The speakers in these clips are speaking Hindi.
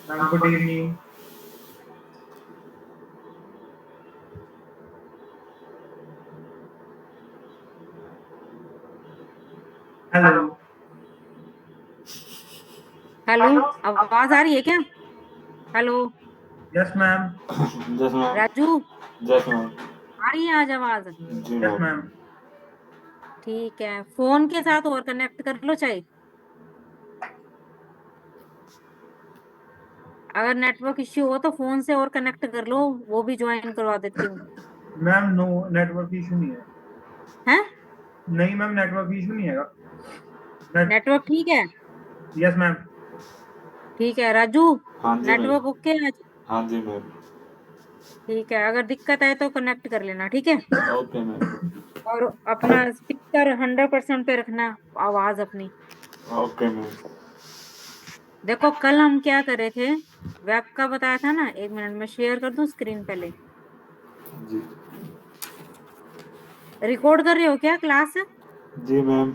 Ma'am good evening. Hello. Hello, आवाज आ रही है क्या? Hello yes ma'am. Yes ma'am. Raju, yes ma'am. आ रही है आज आवाज? जी यस मैम। मैम। ठीक है, फोन के साथ और कनेक्ट कर लो चाहे। अगर नेटवर्क इश्यू हो तो फोन से और कनेक्ट कर लो, वो भी ज्वाइन करवा देती हूँ। मैम नो, नेटवर्क इशू नहीं है। हैं? नहीं मैम, नेटवर्क इशू नहीं है। नेट नेटवर्क ठीक है? Yes ma'am. ठीक है राजू, हाँ जी मैम। नेटवर्क ओके है? हाँ जी मैम। ठीक है, अगर दिक्कत आए तो कनेक्ट कर लेना, ठीक है? Okay ma'am. और अपना स्पीकर 100% पे रखना, आवाज अपनी। Okay ma'am. देखो कल हम क्या कर रहे थे, वेब का बताया था ना, 1 मिनट में शेयर कर दूं स्क्रीन पहले। जी। रिकॉर्ड कर रहे हो क्या क्लास? जी मैम।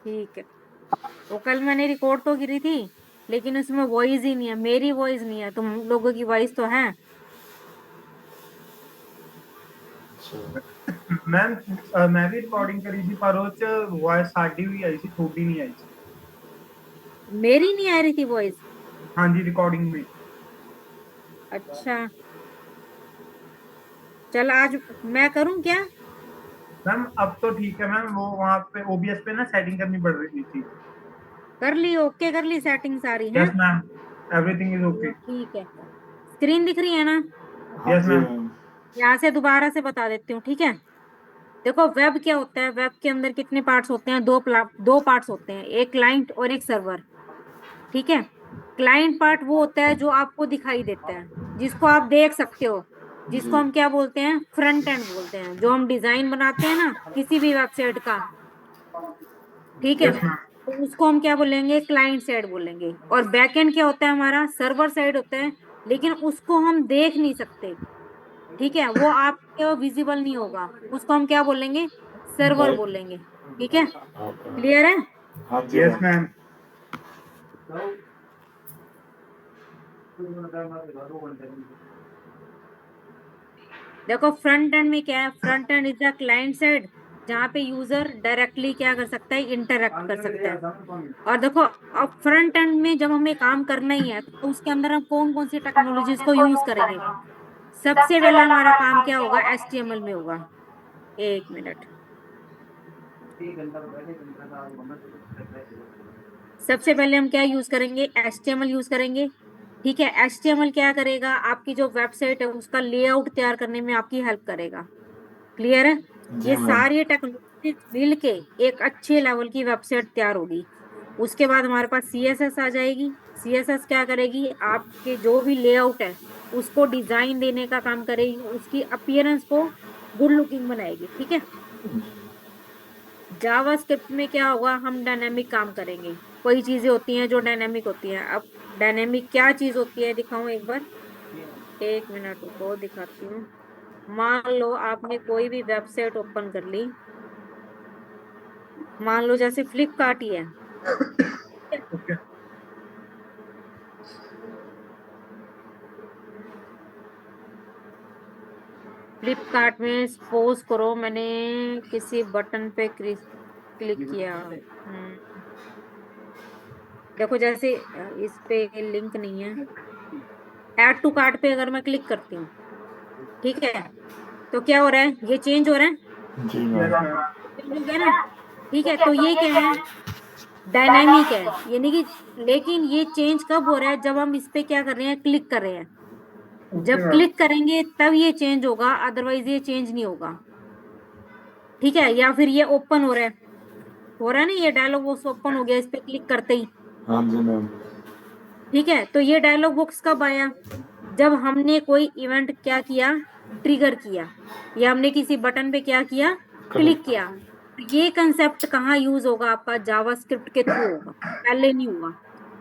ठीक है। वो कल मैंने रिकॉर्ड तो गिरी थी, लेकिन उसमें वॉइस ही नहीं है, मेरी वॉइस नहीं है, तुम लोगों की वॉइस तो है। मैम मैं भी रिकॉर्डिंग करी थी पर वो च वॉइस साडी भी आई सी, थोड़ी नहीं आई सी। मेरी नहीं आ रही थी वॉइस? हाँ जी, रिकॉर्डिंग में। अच्छा, चल आज मैं करूं क्या? मैम अब तो ठीक है मैम, वो वहाँ पे ओबीएस पे ना सेटिंग करनी पड़ रही थी। कर ली? ओके कर ली सेटिंग सारी है? Yes ma'am, everything is okay. ठीक है, स्क्रीन दिख रही है ना? हाँ यस जी मैम। मैम। यहाँ से दोबारा से बता देती हूँ, ठीक है? देखो वेब क्या होता है, वेब के अंदर कितने पार्ट्स होते हैं? दो पार्ट्स होते हैं, एक क्लाइंट और एक सर्वर। ठीक है। क्लाइंट पार्ट वो होता है जो आपको दिखाई देता है, जिसको आप देख सकते हो, जिसको जी। हम क्या बोलते हैं, फ्रंट एंड बोलते हैं। जो हम डिजाइन बनाते हैं ना किसी भी वेबसाइट का, ठीक है, यस मैम। तो उसको हम क्या बोलेंगे, क्लाइंट साइड बोलेंगे। और बैक एंड क्या होता है हमारा, सर्वर साइड होता है, लेकिन उसको हम देख नहीं सकते। ठीक है, वो आपको विजिबल नहीं होगा, उसको हम क्या बोलेंगे, सर्वर बैक। बोलेंगे। ठीक है, ओके। क्लियर है? हाँ जी यस मैम। मैम। देखो फ्रंट एंड में क्या है, front end is the client side, जहाँ पे यूजर डायरेक्टली क्या कर सकता है, इंटरेक्ट कर सकता है। और देखो अब फ्रंट एंड में जब हमें काम करना ही है तो उसके अंदर हम कौन कौन सी टेक्नोलॉजीज को यूज करेंगे? सबसे पहला हमारा काम क्या होगा, एचटीएमएल में होगा। 1 मिनट। सबसे पहले हम क्या यूज करेंगे, एचटीएमएल यूज करेंगे। ठीक है, एचटीएमएल क्या करेगा, आपकी जो वेबसाइट है उसका लेआउट तैयार करने में आपकी हेल्प करेगा। क्लियर है? जी ये मैम। सारी टेक्नोलॉजी मिल के एक अच्छे लेवल की वेबसाइट तैयार होगी। उसके बाद हमारे पास सीएसएस आ जाएगी। सीएसएस क्या करेगी, आपके जो भी लेआउट है उसको डिजाइन देने का काम करेगी, उसकी अपीयरेंस को गुड लुकिंग बनाएगी। ठीक है। जावास्क्रिप्ट में क्या होगा, हम डायनेमिक काम करेंगे। कोई चीजें होती हैं जो डायनेमिक होती हैं। अब डायनेमिक क्या चीज होती है दिखाऊं एक बार? 1 मिनट रुको, दिखाती हूँ। मान लो आपने कोई भी वेबसाइट ओपन कर ली, मान लो जैसे फ्लिपकार्ट ही है। ओके। फ्लिपकार्ट में सपोज करो मैंने किसी बटन पे क्लिक किया। देखो जैसे इस पे लिंक नहीं है, ऐड टू कार्ट पे अगर मैं क्लिक करती हूँ, ठीक है, तो क्या हो रहा है, ये चेंज हो रहा है। जी यस मैम। मैम। चेंज हो गया ना? ठीक है, तो ये क्या है, डायनामिक है, यानी कि, लेकिन ये चेंज कब हो रहा है, जब हम इस पे क्या कर रहे हैं, क्लिक कर रहे हैं। ओके जब मैम। क्लिक करेंगे तब ये चेंज होगा, अदरवाइज ये चेंज नहीं होगा। ठीक है, या फिर ये ओपन हो रहा है, हो रहा है ना, ये डायलॉग बॉक्स ओपन हो गया इस पे क्लिक करते ही। हाँ जी मैम। ठीक है, तो ये डायलॉग बॉक्स कब आया, जब हमने कोई इवेंट क्या किया, ट्रिगर किया, या हमने किसी बटन पे क्या किया, क्लिक कलिक। किया। ये कंसेप्ट कहाँ यूज होगा आपका, जावास्क्रिप्ट के थ्रू होगा, पहले नहीं होगा।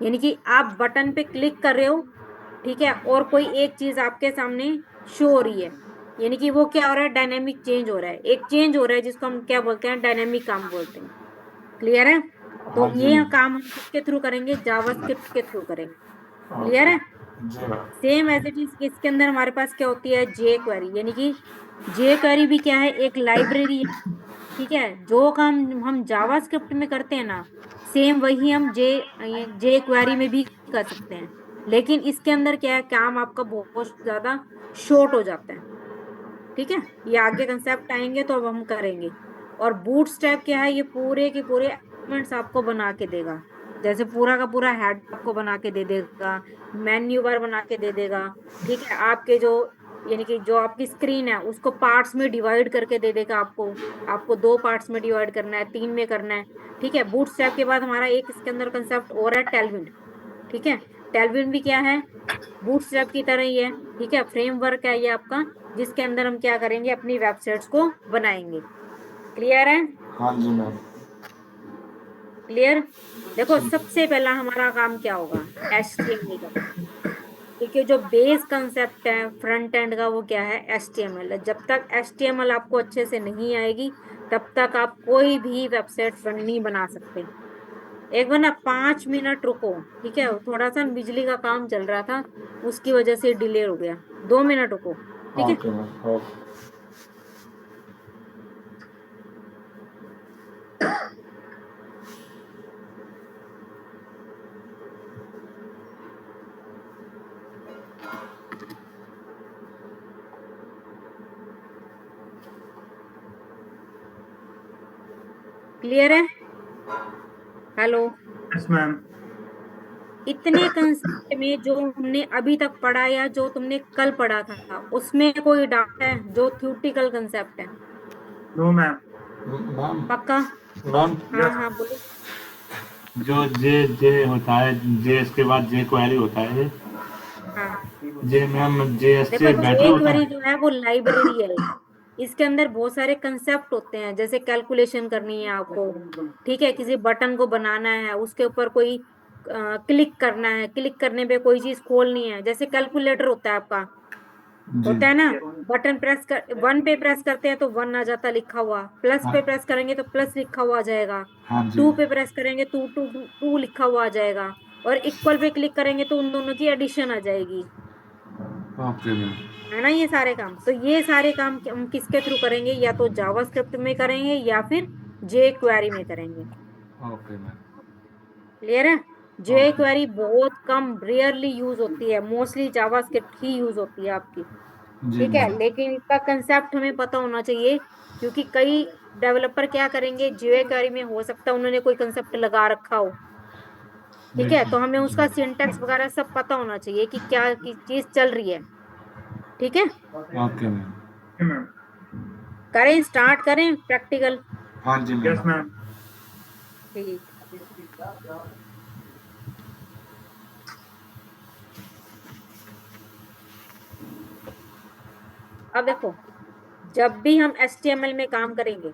यानी कि आप बटन पे क्लिक कर रहे हो, ठीक है, और कोई एक चीज आपके सामने शो हो रही है, यानी कि वो क्या हो रहा है, डायनेमिक चेंज हो रहा है, एक चेंज हो रहा है जिसको हम क्या बोलते हैं, डायनेमिक काम बोलते हैं। क्लियर है? तो हाँ जी ये मैम। काम हम किसके थ्रू करेंगे, जावास्क्रिप्ट के थ्रू करेंगे। क्लियर है? जी मैम। सेम एज इट इज इसके अंदर हमारे पास क्या होती है, जे क्वेरी, यानी कि जे क्वेरी भी क्या है, एक लाइब्रेरी है। ठीक है, जो काम हम जावास्क्रिप्ट में करते हैं ना, सेम वही हम जे क्वेरी में भी कर सकते हैं। लेकिन इसके अंदर क्या है, काम आपका बहुत ज्यादा शॉर्ट हो जाता है। ठीक है, ये आगे कंसेप्ट आएंगे तो अब हम करेंगे। और बूटस्ट्रैप क्या है, ये पूरे के पूरे एलिमेंट्स आपको बना के देगा। जैसे पूरा का पूरा हेड आपको बना के दे देगा, मेन्यू बार बना के दे देगा। ठीक है, आपके जो यानी कि जो आपकी स्क्रीन है उसको पार्ट्स में डिवाइड करके दे देगा आपको। आपको 2 पार्ट्स में डिवाइड करना है, 3 में करना है। ठीक है, बूटस्ट्रैप के बाद हमारा एक इसके अंदर कंसेप्ट और है, टेलविंड। ठीक है, टेलविंड भी क्या है, बूटस्ट्रैप की तरह ही है। ठीक है, फ्रेमवर्क है ये आपका, जिसके अंदर हम क्या करेंगे, अपनी वेबसाइट्स को बनाएंगे। क्लियर है? हाँ जी मैम। क्लियर। देखो, सबसे पहला हमारा काम क्या होगा, HTML का। क्योंकि जो बेस कंसेप्ट है फ्रंट एंड का वो क्या है, HTML है। जब तक HTML आपको अच्छे से नहीं आएगी तब तक आप कोई भी वेबसाइट नहीं बना सकते। एक बार ना 5 मिनट रुको। ठीक है, थोड़ा सा बिजली का काम चल रहा था, उसकी वजह से डिले हो गया। 2 मिनट रुको। ठीक है। Okay ma'am. ओके। क्लियर है? हेलो। Yes ma'am. इतने कंसेप्ट में जो हमने अभी तक पढ़ा या जो तुमने कल पढ़ा था, उसमें कोई डाउट है जो थ्योरेटिकल कंसेप्ट है? No ma'am. मैम। पक्का? मैम, हाँ यस। हाँ बोलो। जो जे जे होता है, जे इसके बाद जे क्वेरी होता है, हाँ, जे मैम जे एस देखो से बेटर जे होता क्वेरी है। जो है वो लाइब्रेरी है। इसके अंदर बहुत सारे कंसेप्ट होते हैं, जैसे कैलकुलेशन करनी है आपको। ठीक है, किसी बटन को बनाना है, उसके ऊपर कोई क्लिक करना है, क्लिक करने पे कोई चीज खोलनी है, जैसे कैलकुलेटर होता है आपका, जी। होता है ना। बटन प्रेस कर, 1 पे प्रेस करते हैं तो 1 आ जाता लिखा हुआ, प्लस हाँ। पे प्रेस करेंगे तो प्लस लिखा हुआ आ जाएगा, हाँ जी। 2 पे प्रेस करेंगे तो टू लिखा हुआ आ जाएगा, और इक्वल पे क्लिक करेंगे तो उन दोनों की एडिशन आ जाएगी। Okay ma'am. है ना, ये सारे काम। तो ये सारे काम हम किसके थ्रू करेंगे, या तो जावास्क्रिप्ट में करेंगे या फिर जे क्वेरी में करेंगे। Okay ma'am. क्लियर है? जे ओके। क्वेरी बहुत कम, रेयरली यूज होती है, मोस्टली जावास्क्रिप्ट ही यूज होती है आपकी। जी ठीक है, मैम। लेकिन इसका कंसेप्ट हमें पता होना चाहिए, क्योंकि कई डेवलपर क्या करेंगे, जे क्वेरी में हो सकता है उन्होंने कोई कंसेप्ट लगा रखा हो। ठीक है, तो हमें उसका जी। सिंटैक्स वगैरह सब पता होना चाहिए कि क्या की चीज चल रही है। ठीक है, ओके मैम। मैम। करें, स्टार्ट करें प्रैक्टिकल। हाँ जी मैम। Yes ma'am. ठीक। अब देखो, जब भी हम HTML में काम करेंगे,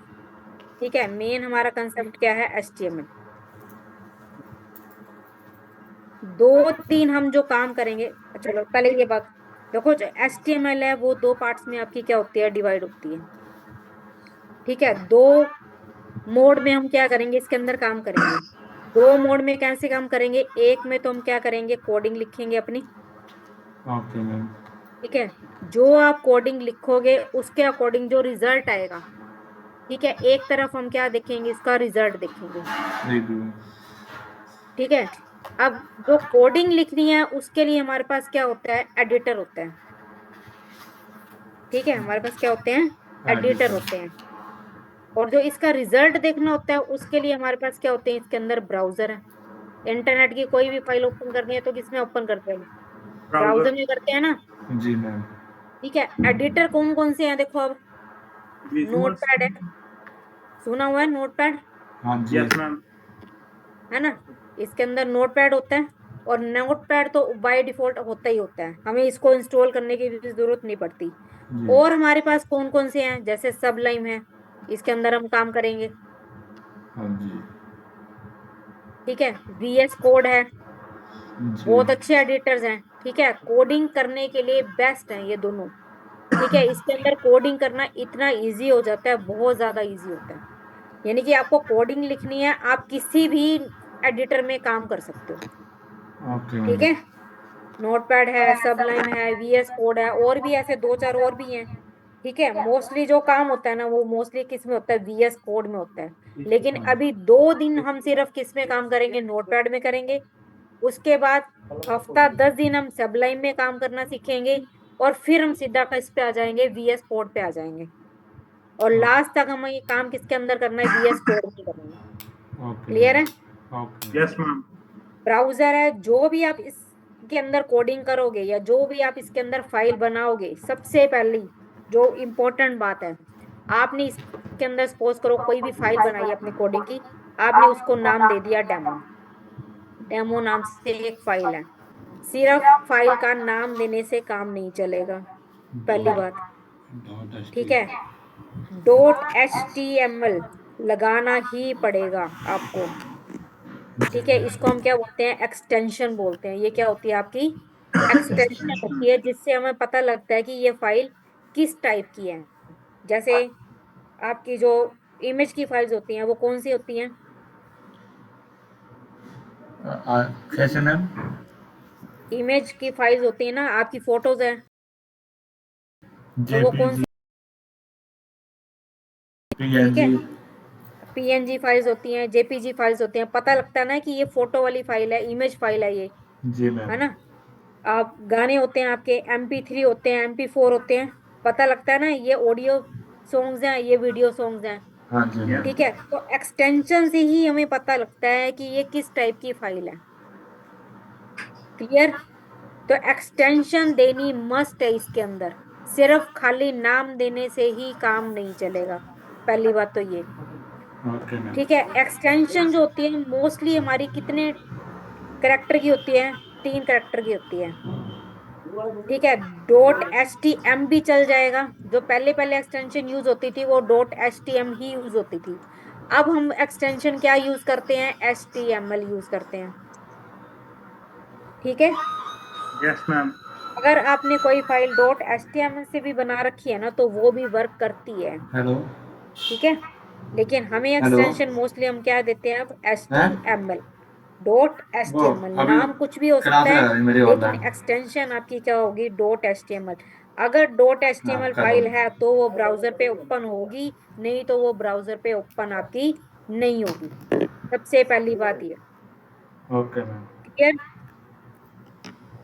ठीक है, मेन हमारा कंसेप्ट क्या है, HTML। 2 3 हम जो काम करेंगे, चलो पहले ये बात देखो, जो HTML है वो 2 पार्ट्स में आपकी क्या होती है, डिवाइड होती है। ठीक है, 2 मोड में हम क्या करेंगे, इसके अंदर काम करेंगे। 2 मोड में कैसे काम करेंगे, एक में तो हम क्या करेंगे, कोडिंग लिखेंगे अपनी। Okay ma'am. ठीक है, जो आप कोडिंग लिखोगे उसके अकॉर्डिंग जो रिजल्ट आएगा। ठीक है, एक तरफ हम क्या देखेंगे, इसका रिजल्ट देखेंगे। रिव्यू। ठीक है, अब जो कोडिंग लिखनी है उसके लिए हमारे पास क्या होता है, एडिटर होता है। ठीक है, हमारे पास क्या होते हैं, एडिटर एडिटर। होते हैं। और जो इसका रिजल्ट देखना होता है उसके लिए हमारे पास क्या होते हैं, इसके अंदर ब्राउजर है। इंटरनेट की कोई भी फाइल ओपन करनी है तो किसमें ओपन करते हैं, ब्राउजर। ब्राउजर में करते हैं ना। जी मैम। ठीक है, एडिटर कौन कौन से हैं, देखो अब, विजुअल्स। नोटपैड है, सुना हुआ है नोटपैड, हाँ जी। Yes ma'am. है ना। इसके अंदर नोटपैड होता है, और नोटपैड तो बाय डिफॉल्ट होता ही होता है, हमें इसको इंस्टॉल करने की भी जरूरत नहीं पड़ती। जी। और हमारे पास कौन कौन से हैं, जैसे सबलाइम है, इसके अंदर हम काम करेंगे। हाँ जी। ठीक है, VS कोड है, जी। बहुत अच्छे एडिटर्स हैं। ठीक है, कोडिंग करने के लिए बेस्ट हैं ये दोनों। ठीक है, इसके अंदर कोडिंग करना इतना इजी हो जाता है, बहुत ज्यादा इजी होता है। यानी कि आपको कोडिंग लिखनी है, आप किसी भी एडिटर में काम कर सकते हो। ओके ठीक मैम। है, नोटपैड है, सबलाइम है, VS कोड है, और भी ऐसे 2-4 और भी हैं। ठीक है, मोस्टली जो काम होता है ना वो मोस्टली किस में होता है, VS कोड में होता है। लेकिन अभी 2 दिन हम सिर्फ किस में काम करेंगे, नोटपैड में करेंगे। उसके बाद हफ्ता 10 दिन हम सबलाइम में काम करना सीखेंगे, और फिर हम सीधा किस पे आ जाएंगे, VS कोड पे आ जाएंगे। और लास्ट तक हमें ये काम किसके अंदर करना है, VS कोड में करना है। ओके क्लियर है? Okay yes ma'am. ब्राउजर है, जो भी आप इसके अंदर कोडिंग करोगे या जो भी आप इसके अंदर फाइल बनाओगे, सबसे पहली जो इम्पोर्टेंट बात है, आपने इसके अंदर सपोज करो कोई भी फाइल बनाई है अपनी कोडिंग की, आपने उसको नाम दे दिया डेमो। डेमो नाम से एक फाइल है। सिर्फ फाइल का नाम देने से काम नहीं चलेगा, पहली बात। ठीक है, .html लगाना ही पड़ेगा आपको। ठीक है, इसको हम क्या बोलते हैं, एक्सटेंशन बोलते हैं। ये क्या होती है आपकी एक्सटेंशन होती है, जिससे हमें पता लगता है कि ये फाइल किस टाइप की है। जैसे आपकी जो इमेज की फाइल्स होती हैं वो कौन सी होती हैं, कैसे मैम? इमेज की फाइल्स होती है ना, आपकी फोटोज है तो वो कौन जेपीजी, सी, ठीक है, पीएनजी। PNG फाइल्स होती हैं, JPG फाइल्स होती हैं। पता लगता है ना कि ये फोटो वाली फाइल है, इमेज फाइल है ये, जी मैम। है ना। आप गाने होते हैं आपके, MP3 होते हैं, MP4 होते हैं, पता लगता है ना ये ऑडियो सॉन्ग्स हैं, ये वीडियो सॉन्ग्स हैं। हाँ जी मैम। ठीक है, तो एक्सटेंशन से ही हमें पता लगता है कि ये किस टाइप की फाइल है। क्लियर? तो एक्सटेंशन देनी मस्ट है इसके अंदर, सिर्फ खाली नाम देने से ही काम नहीं चलेगा, पहली बात तो ये। Okay ma'am. ठीक है, एक्सटेंशन जो होती है मोस्टली हमारी कितने करेक्टर की होती है, 3 करेक्टर की होती है। ठीक है, .htm भी चल जाएगा। जो पहले पहले एक्सटेंशन यूज होती थी वो .htm ही यूज होती थी। अब हम एक्सटेंशन क्या यूज करते हैं, HTML यूज करते हैं। ठीक है, यस मैम। अगर आपने कोई फाइल .html से भी बना रखी है ना तो वो भी वर्क करती है। हेलो ठीक है, लेकिन हमें हेलो एक्सटेंशन मोस्टली हम क्या देते हैं अब, हैं? HTML वो .html। अभी नाम कुछ भी हो क्लास सकता है, है मेरी लेकिन ऑनलाइन। एक्सटेंशन आपकी क्या होगी, .html। अगर हाँ .html कर रहा फाइल हूँ। है तो वो ब्राउजर पे ओपन होगी, नहीं तो वो ब्राउजर पे ओपन आपकी नहीं होगी। सबसे पहली बात ये। Okay ma'am. क्लियर?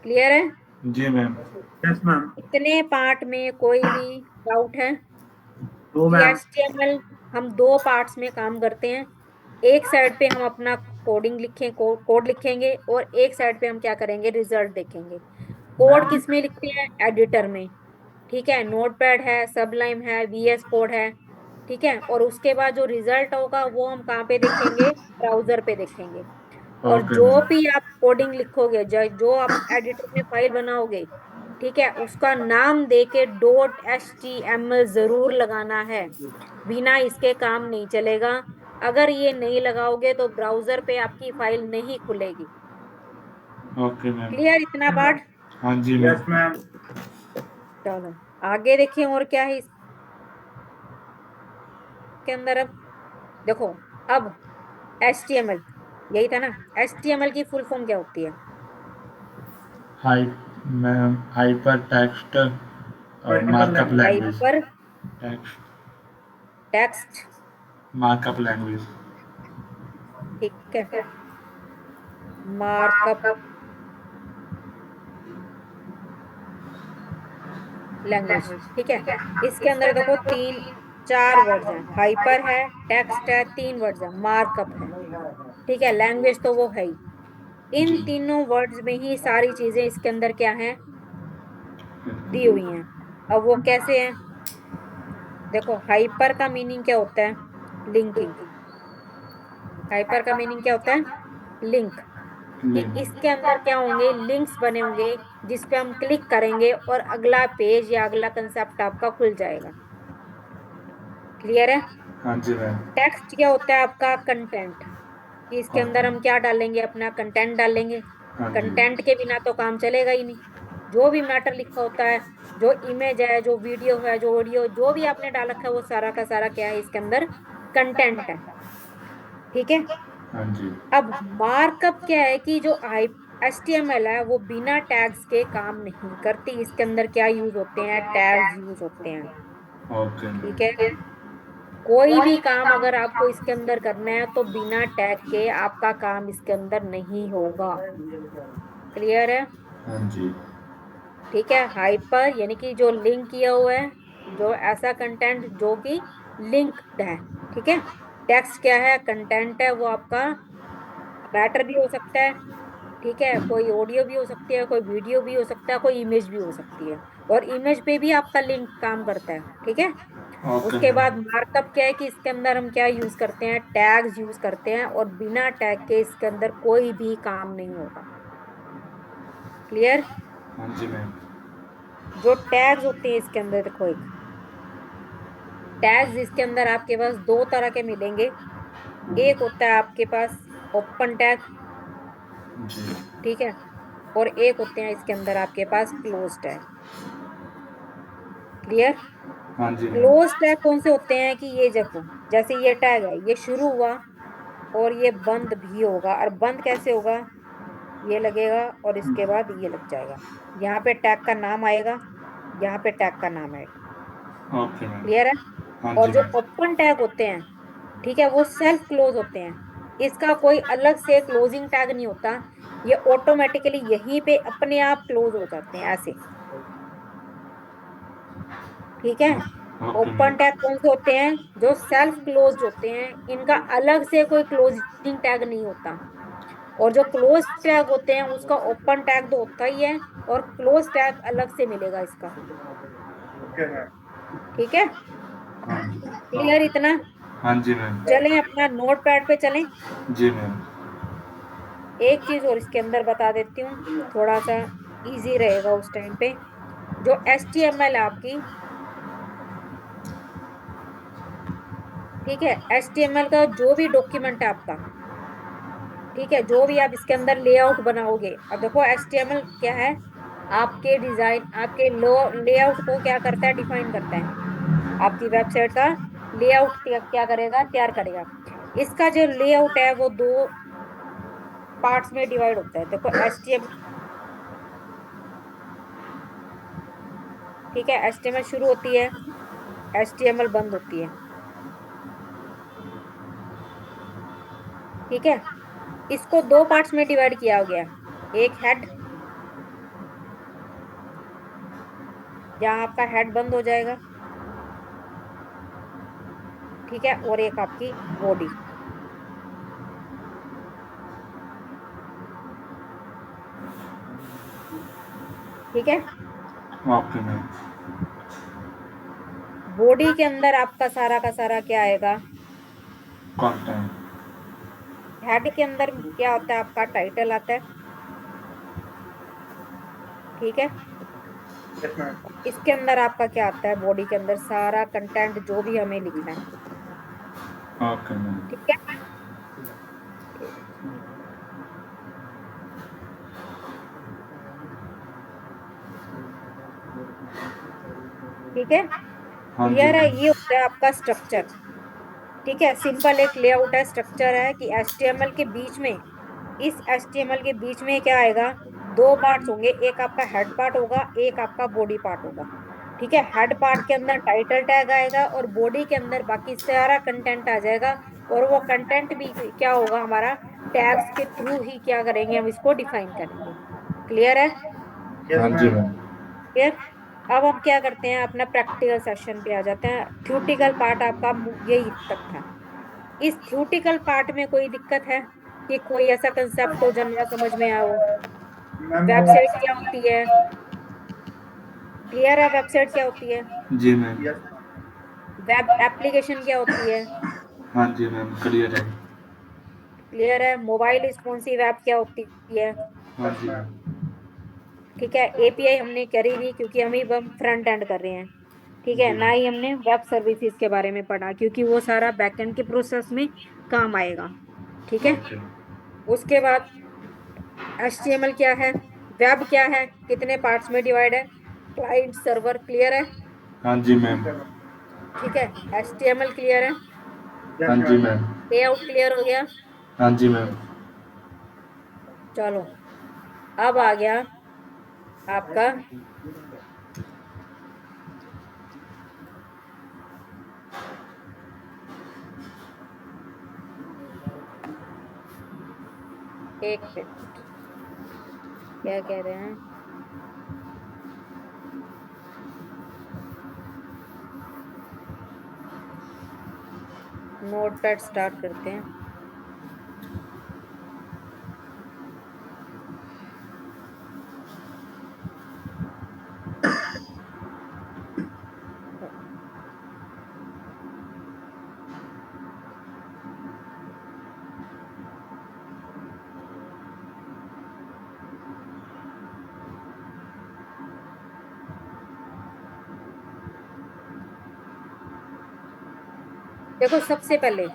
क्लियर है? जी मैम। Yes ma'am. इतने पार्ट में कोई भी डाउट है तो कि मैम HTML हम 2 पार्ट्स में काम करते हैं। एक साइड पे हम अपना कोडिंग लिखें, कोड लिखेंगे, और एक साइड पे हम क्या करेंगे, रिजल्ट देखेंगे। कोड किस में लिखते हैं, एडिटर में। ठीक है, नोटपैड है, सबलाइम है, VS कोड है। ठीक है, और उसके बाद जो रिजल्ट होगा वो हम कहाँ पे देखेंगे, ब्राउजर पे देखेंगे। और ओके जो मैम। भी आप कोडिंग लिखोगे, जो आप एडिटर में फाइल बनाओगे, ठीक है, उसका नाम देके .html जरूर लगाना है, बिना इसके काम नहीं चलेगा। अगर ये नहीं लगाओगे तो ब्राउजर पे आपकी फाइल नहीं खुलेगी। Okay ma'am. क्लियर इतना पार्ट? हाँ जी यस मैम। मैम। चलो आगे देखिए और क्या है इसके अंदर। अब देखो, अब HTML यही था ना, HTML की फुल फॉर्म क्या होती है, high ma'am, hyper text markup language. Hyper text text. Markup language. ठीक है, मार्कअप लैंग्वेज। ठीक है, इसके अंदर देखो 3-4 वर्ड्स हैं, हाइपर है, टेक्स्ट है, 3 वर्ड्स हैं, मार्कअप है। ठीक है, लैंग्वेज तो वो है ही। इन जी तीनों वर्ड्स में ही सारी चीजें इसके अंदर क्या है, दी हुई हैं। अब वो कैसे हैं, देखो हाइपर का मीनिंग क्या होता है, लिंकिंग। हाइपर का मीनिंग क्या होता है, लिंक। कि लिंक। इसके अंदर क्या होंगे, लिंक्स बने होंगे, जिस पे हम क्लिक करेंगे और अगला पेज या अगला कंसेप्ट आपका खुल जाएगा। क्लियर है? हाँ जी मैम। टेक्स्ट क्या होता है आपका, कंटेंट। कि इसके अंदर ओके। हम क्या डालेंगे, अपना कंटेंट डालेंगे। हाँ जी। कंटेंट के बिना तो काम चलेगा ही नहीं। जो भी मैटर लिखा होता है, जो इमेज है, जो वीडियो है, जो ऑडियो, जो भी आपने डाल रखा है, वो सारा का सारा क्या है, इसके अंदर कंटेंट है। ठीक है, हाँ जी। अब मार्कअप क्या है कि जो HTML है वो बिना टैग्स के काम नहीं करती। इसके अंदर क्या यूज होते हैं? टैग्स यूज होते हैं। ओके ठीक है, कोई भी काम अगर आपको इसके अंदर करना है तो बिना टैग के आपका काम इसके अंदर नहीं होगा। क्लियर है? हाँ जी ठीक है, हाइपर यानी कि जो लिंक किया हुआ है, जो ऐसा कंटेंट जो कि लिंक्ड है। ठीक है, टेक्स्ट क्या है? कंटेंट है वो आपका। मैटर भी हो सकता है, ठीक है, कोई ऑडियो भी हो सकती है, कोई वीडियो भी हो सकता है, कोई इमेज भी हो सकती है, और इमेज पे भी आपका लिंक काम करता है। ठीक है, ओके उसके बाद मैम मार्कअप क्या है कि इसके अंदर हम क्या यूज करते हैं? टैग्स यूज करते हैं, और बिना टैग के इसके अंदर कोई भी काम नहीं होगा। क्लियर? हाँ जी मैम जो टैग्स होते हैं इसके अंदर, देखो एक टैग्स इसके अंदर आपके पास दो तरह के मिलेंगे। एक होता है आपके पास ओपन टैग, जी ठीक है, और एक होते हैं इसके अंदर आपके पास क्लोज टैग। क्लियर? हाँ जी मैम क्लोज टैग कौन से होते हैं कि ये देखो, जैसे ये टैग है, ये शुरू हुआ और ये बंद भी होगा। और बंद कैसे होगा? ये लगेगा और इसके बाद ये लग जाएगा, यहाँ पे टैग का नाम आएगा, यहाँ पे टैग का नाम आएगा। ओके मैम क्लियर है? हाँ और जी जो मैम ओपन टैग होते हैं, ठीक है, वो सेल्फ क्लोज होते हैं। इसका कोई अलग से क्लोजिंग टैग नहीं होता, ये ऑटोमेटिकली यहीं पे अपने आप क्लोज हो जाते हैं ऐसे। ठीक है, ओके ओपन मैम टैग कौन से होते हैं? जो सेल्फ क्लोज होते हैं, इनका अलग से कोई क्लोजिंग टैग नहीं होता। और जो क्लोज टैग होते हैं उसका ओपन टैग तो होता ही है, और क्लोज टैग अलग से मिलेगा इसका। Okay ma'am. ठीक है, हाँ जी क्लियर इतना? हाँ जी मैम चलें अपना नोट पैड पे चलें। जी मैम एक चीज और इसके अंदर बता देती हूँ, थोड़ा सा इजी रहेगा उस टाइम पे। जो HTML है आपकी, ठीक है, HTML का जो भी डॉक्यूमेंट है आपका, ठीक है, जो भी आप इसके अंदर लेआउट बनाओगे, अब देखो HTML क्या है? आपके डिजाइन, आपके लेआउट को क्या करता है? डिफाइन करता है। आपकी वेबसाइट का लेआउट क्या करेगा? तैयार करेगा। इसका जो लेआउट है वो दो पार्ट्स में डिवाइड होता है। देखो HTML, ठीक है, HTML शुरू होती है, HTML बंद होती है। ठीक है, इसको दो पार्ट्स में डिवाइड किया गया। एक हेड, जहां आपका हेड बंद हो जाएगा, ठीक है, और एक आपकी बॉडी। ठीक है, ओके मैम बॉडी के अंदर आपका सारा का सारा क्या आएगा? कंटेंट हेड के अंदर क्या होता है? आपका टाइटल आता है। ठीक है, यस मैम। इसके अंदर आपका क्या आता है? बॉडी के अंदर सारा कंटेंट जो भी हमें लिखना है। ओके मैम ठीक है, ठीक है, हाँ जी क्लियर है? मैम ये होता है आपका स्ट्रक्चर। ठीक है, सिंपल एक लेआउट है, स्ट्रक्चर है कि HTML के बीच में, इस HTML के बीच में क्या आएगा? दो पार्ट्स होंगे, एक आपका हेड पार्ट होगा, एक आपका बॉडी पार्ट होगा। ठीक है, हेड पार्ट के अंदर टाइटल टैग आएगा, और बॉडी के अंदर बाकी सारा कंटेंट आ जाएगा। और वो कंटेंट भी क्या होगा हमारा? टैग्स के थ्रू ही क्या करेंगे? हम इसको डिफाइन करेंगे। क्लियर है? यस हाँ जी मैम। Ma'am clear? अब हम क्या करते हैं? अपना प्रैक्टिकल सेशन पे आ जाते हैं। थ्योरेटिकल पार्ट आपका यही तक था। इस थ्योरेटिकल पार्ट में कोई दिक्कत है कि कोई ऐसा कंसेप्ट हो जो ना समझ में आया हो? मैम वो वेबसाइट क्या होती है? क्लियर है? वेबसाइट क्या होती है? जी मैम यस वेब एप्लीकेशन क्या होती है? हाँ जी मैम क्लियर है क्लियर है? मोबाइल रिस्पॉन्सिव ऐप क्या होती है? हाँ यस जी मैम। ठीक है, API हमने करी नहीं क्योंकि हम फ्रंट एंड कर रहे हैं। ठीक है, जी ना ही हमने वेब सर्विसेज के बारे में पढ़ा क्योंकि वो सारा बैकएंड के प्रोसेस में काम आएगा। ठीक है, ओके उसके बाद HTML क्या है? वेब क्या है? कितने पार्ट्स में डिवाइड है? Client server. क्लियर है? हाँ जी मैम ठीक है मैम। ठीक है, HTML क्लियर है? हाँ यस जी मैम। मैम लेआउट क्लियर हो गया? हाँ जी मैम चलो, अब आ गया आपका एक मिनट, क्या कह रहे हैं, नोटपैड स्टार्ट करते हैं। देखो सबसे पहले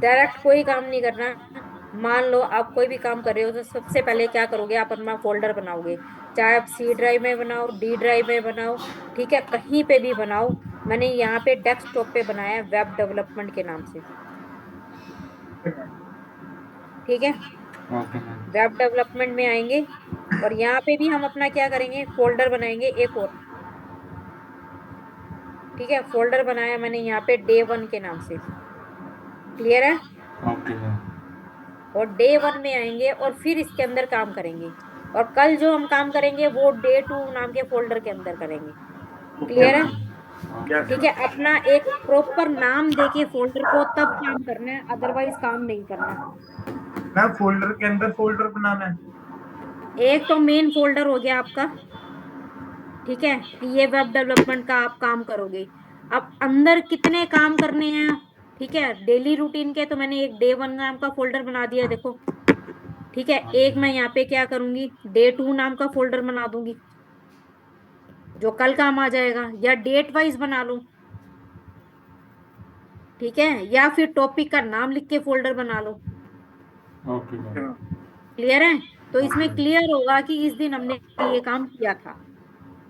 डायरेक्ट कोई काम नहीं करना। मान लो आप कोई भी काम कर रहे हो तो सबसे पहले क्या करोगे, आप अपना फोल्डर बनाओगे, चाहे आप सी ड्राइव में बनाओ, डी ड्राइव में बनाओ, ठीक है, कहीं पे भी बनाओ। मैंने यहाँ पे डेस्कटॉप पे बनाया है वेब डेवलपमेंट के नाम से, ठीक है। Okay ma'am. वेब डेवलपमेंट में आएंगे और यहाँ पे भी हम अपना क्या करेंगे, फोल्डर बनाएंगे एक और, ठीक है। फोल्डर बनाया मैंने यहाँ पे डे 1 के नाम से, क्लियर है। Okay ma'am. और डे 1 में आएंगे और फिर इसके अंदर काम करेंगे, और कल जो हम काम करेंगे वो डे 2 नाम के फोल्डर के अंदर करेंगे, क्लियर है। यस ठीक है, अपना एक प्रॉपर नाम देके फोल्डर को तब काम करना है, अदरवाइज काम नहीं करना। मैम, फोल्डर के अंदर फोल्डर बनाना है। एक तो मेन फोल्डर हो गया आपका, ठीक है, कि ये वेब डेवलपमेंट का आप काम करोगे। अब अंदर कितने काम करने हैं, ठीक है, डेली रूटीन के, तो मैंने एक डे 1 नाम का फोल्डर बना दिया, देखो, ठीक है। एक मैं यहाँ पे क्या करूंगी, डे 2 नाम का फोल्डर बना दूंगी जो कल काम आ जाएगा, या डेट वाइज बना लो, ठीक है, या फिर टॉपिक का नाम लिख के फोल्डर बना लो, ओके मैम। क्लियर है। तो इसमें क्लियर होगा कि इस दिन हमने ये काम किया था,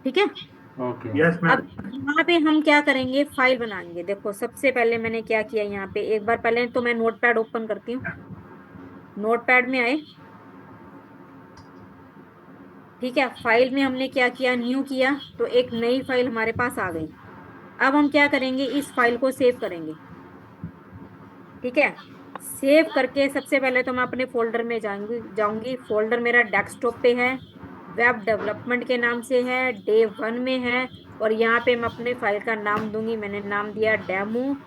ठीक है। ओके। यस अब मैम। यहाँ पे हम क्या करेंगे, फाइल बनाएंगे। देखो सबसे पहले मैंने क्या किया, यहाँ पे एक बार पहले तो मैं नोटपैड ओपन करती हूँ, नोटपैड में आए, ठीक है। फाइल में हमने क्या किया, न्यू किया, तो एक नई फाइल हमारे पास आ गई। अब हम क्या करेंगे, इस फाइल को सेव करेंगे, ठीक है। सेव करके सबसे पहले तो मैं अपने फोल्डर में जाऊंगी। फोल्डर मेरा डेस्कटॉप पे है, वेब डेवलपमेंट के नाम से है, डे 1 में है, और यहाँ पे मैं अपने फाइल का नाम दूंगी, मैंने नाम दिया demo.html,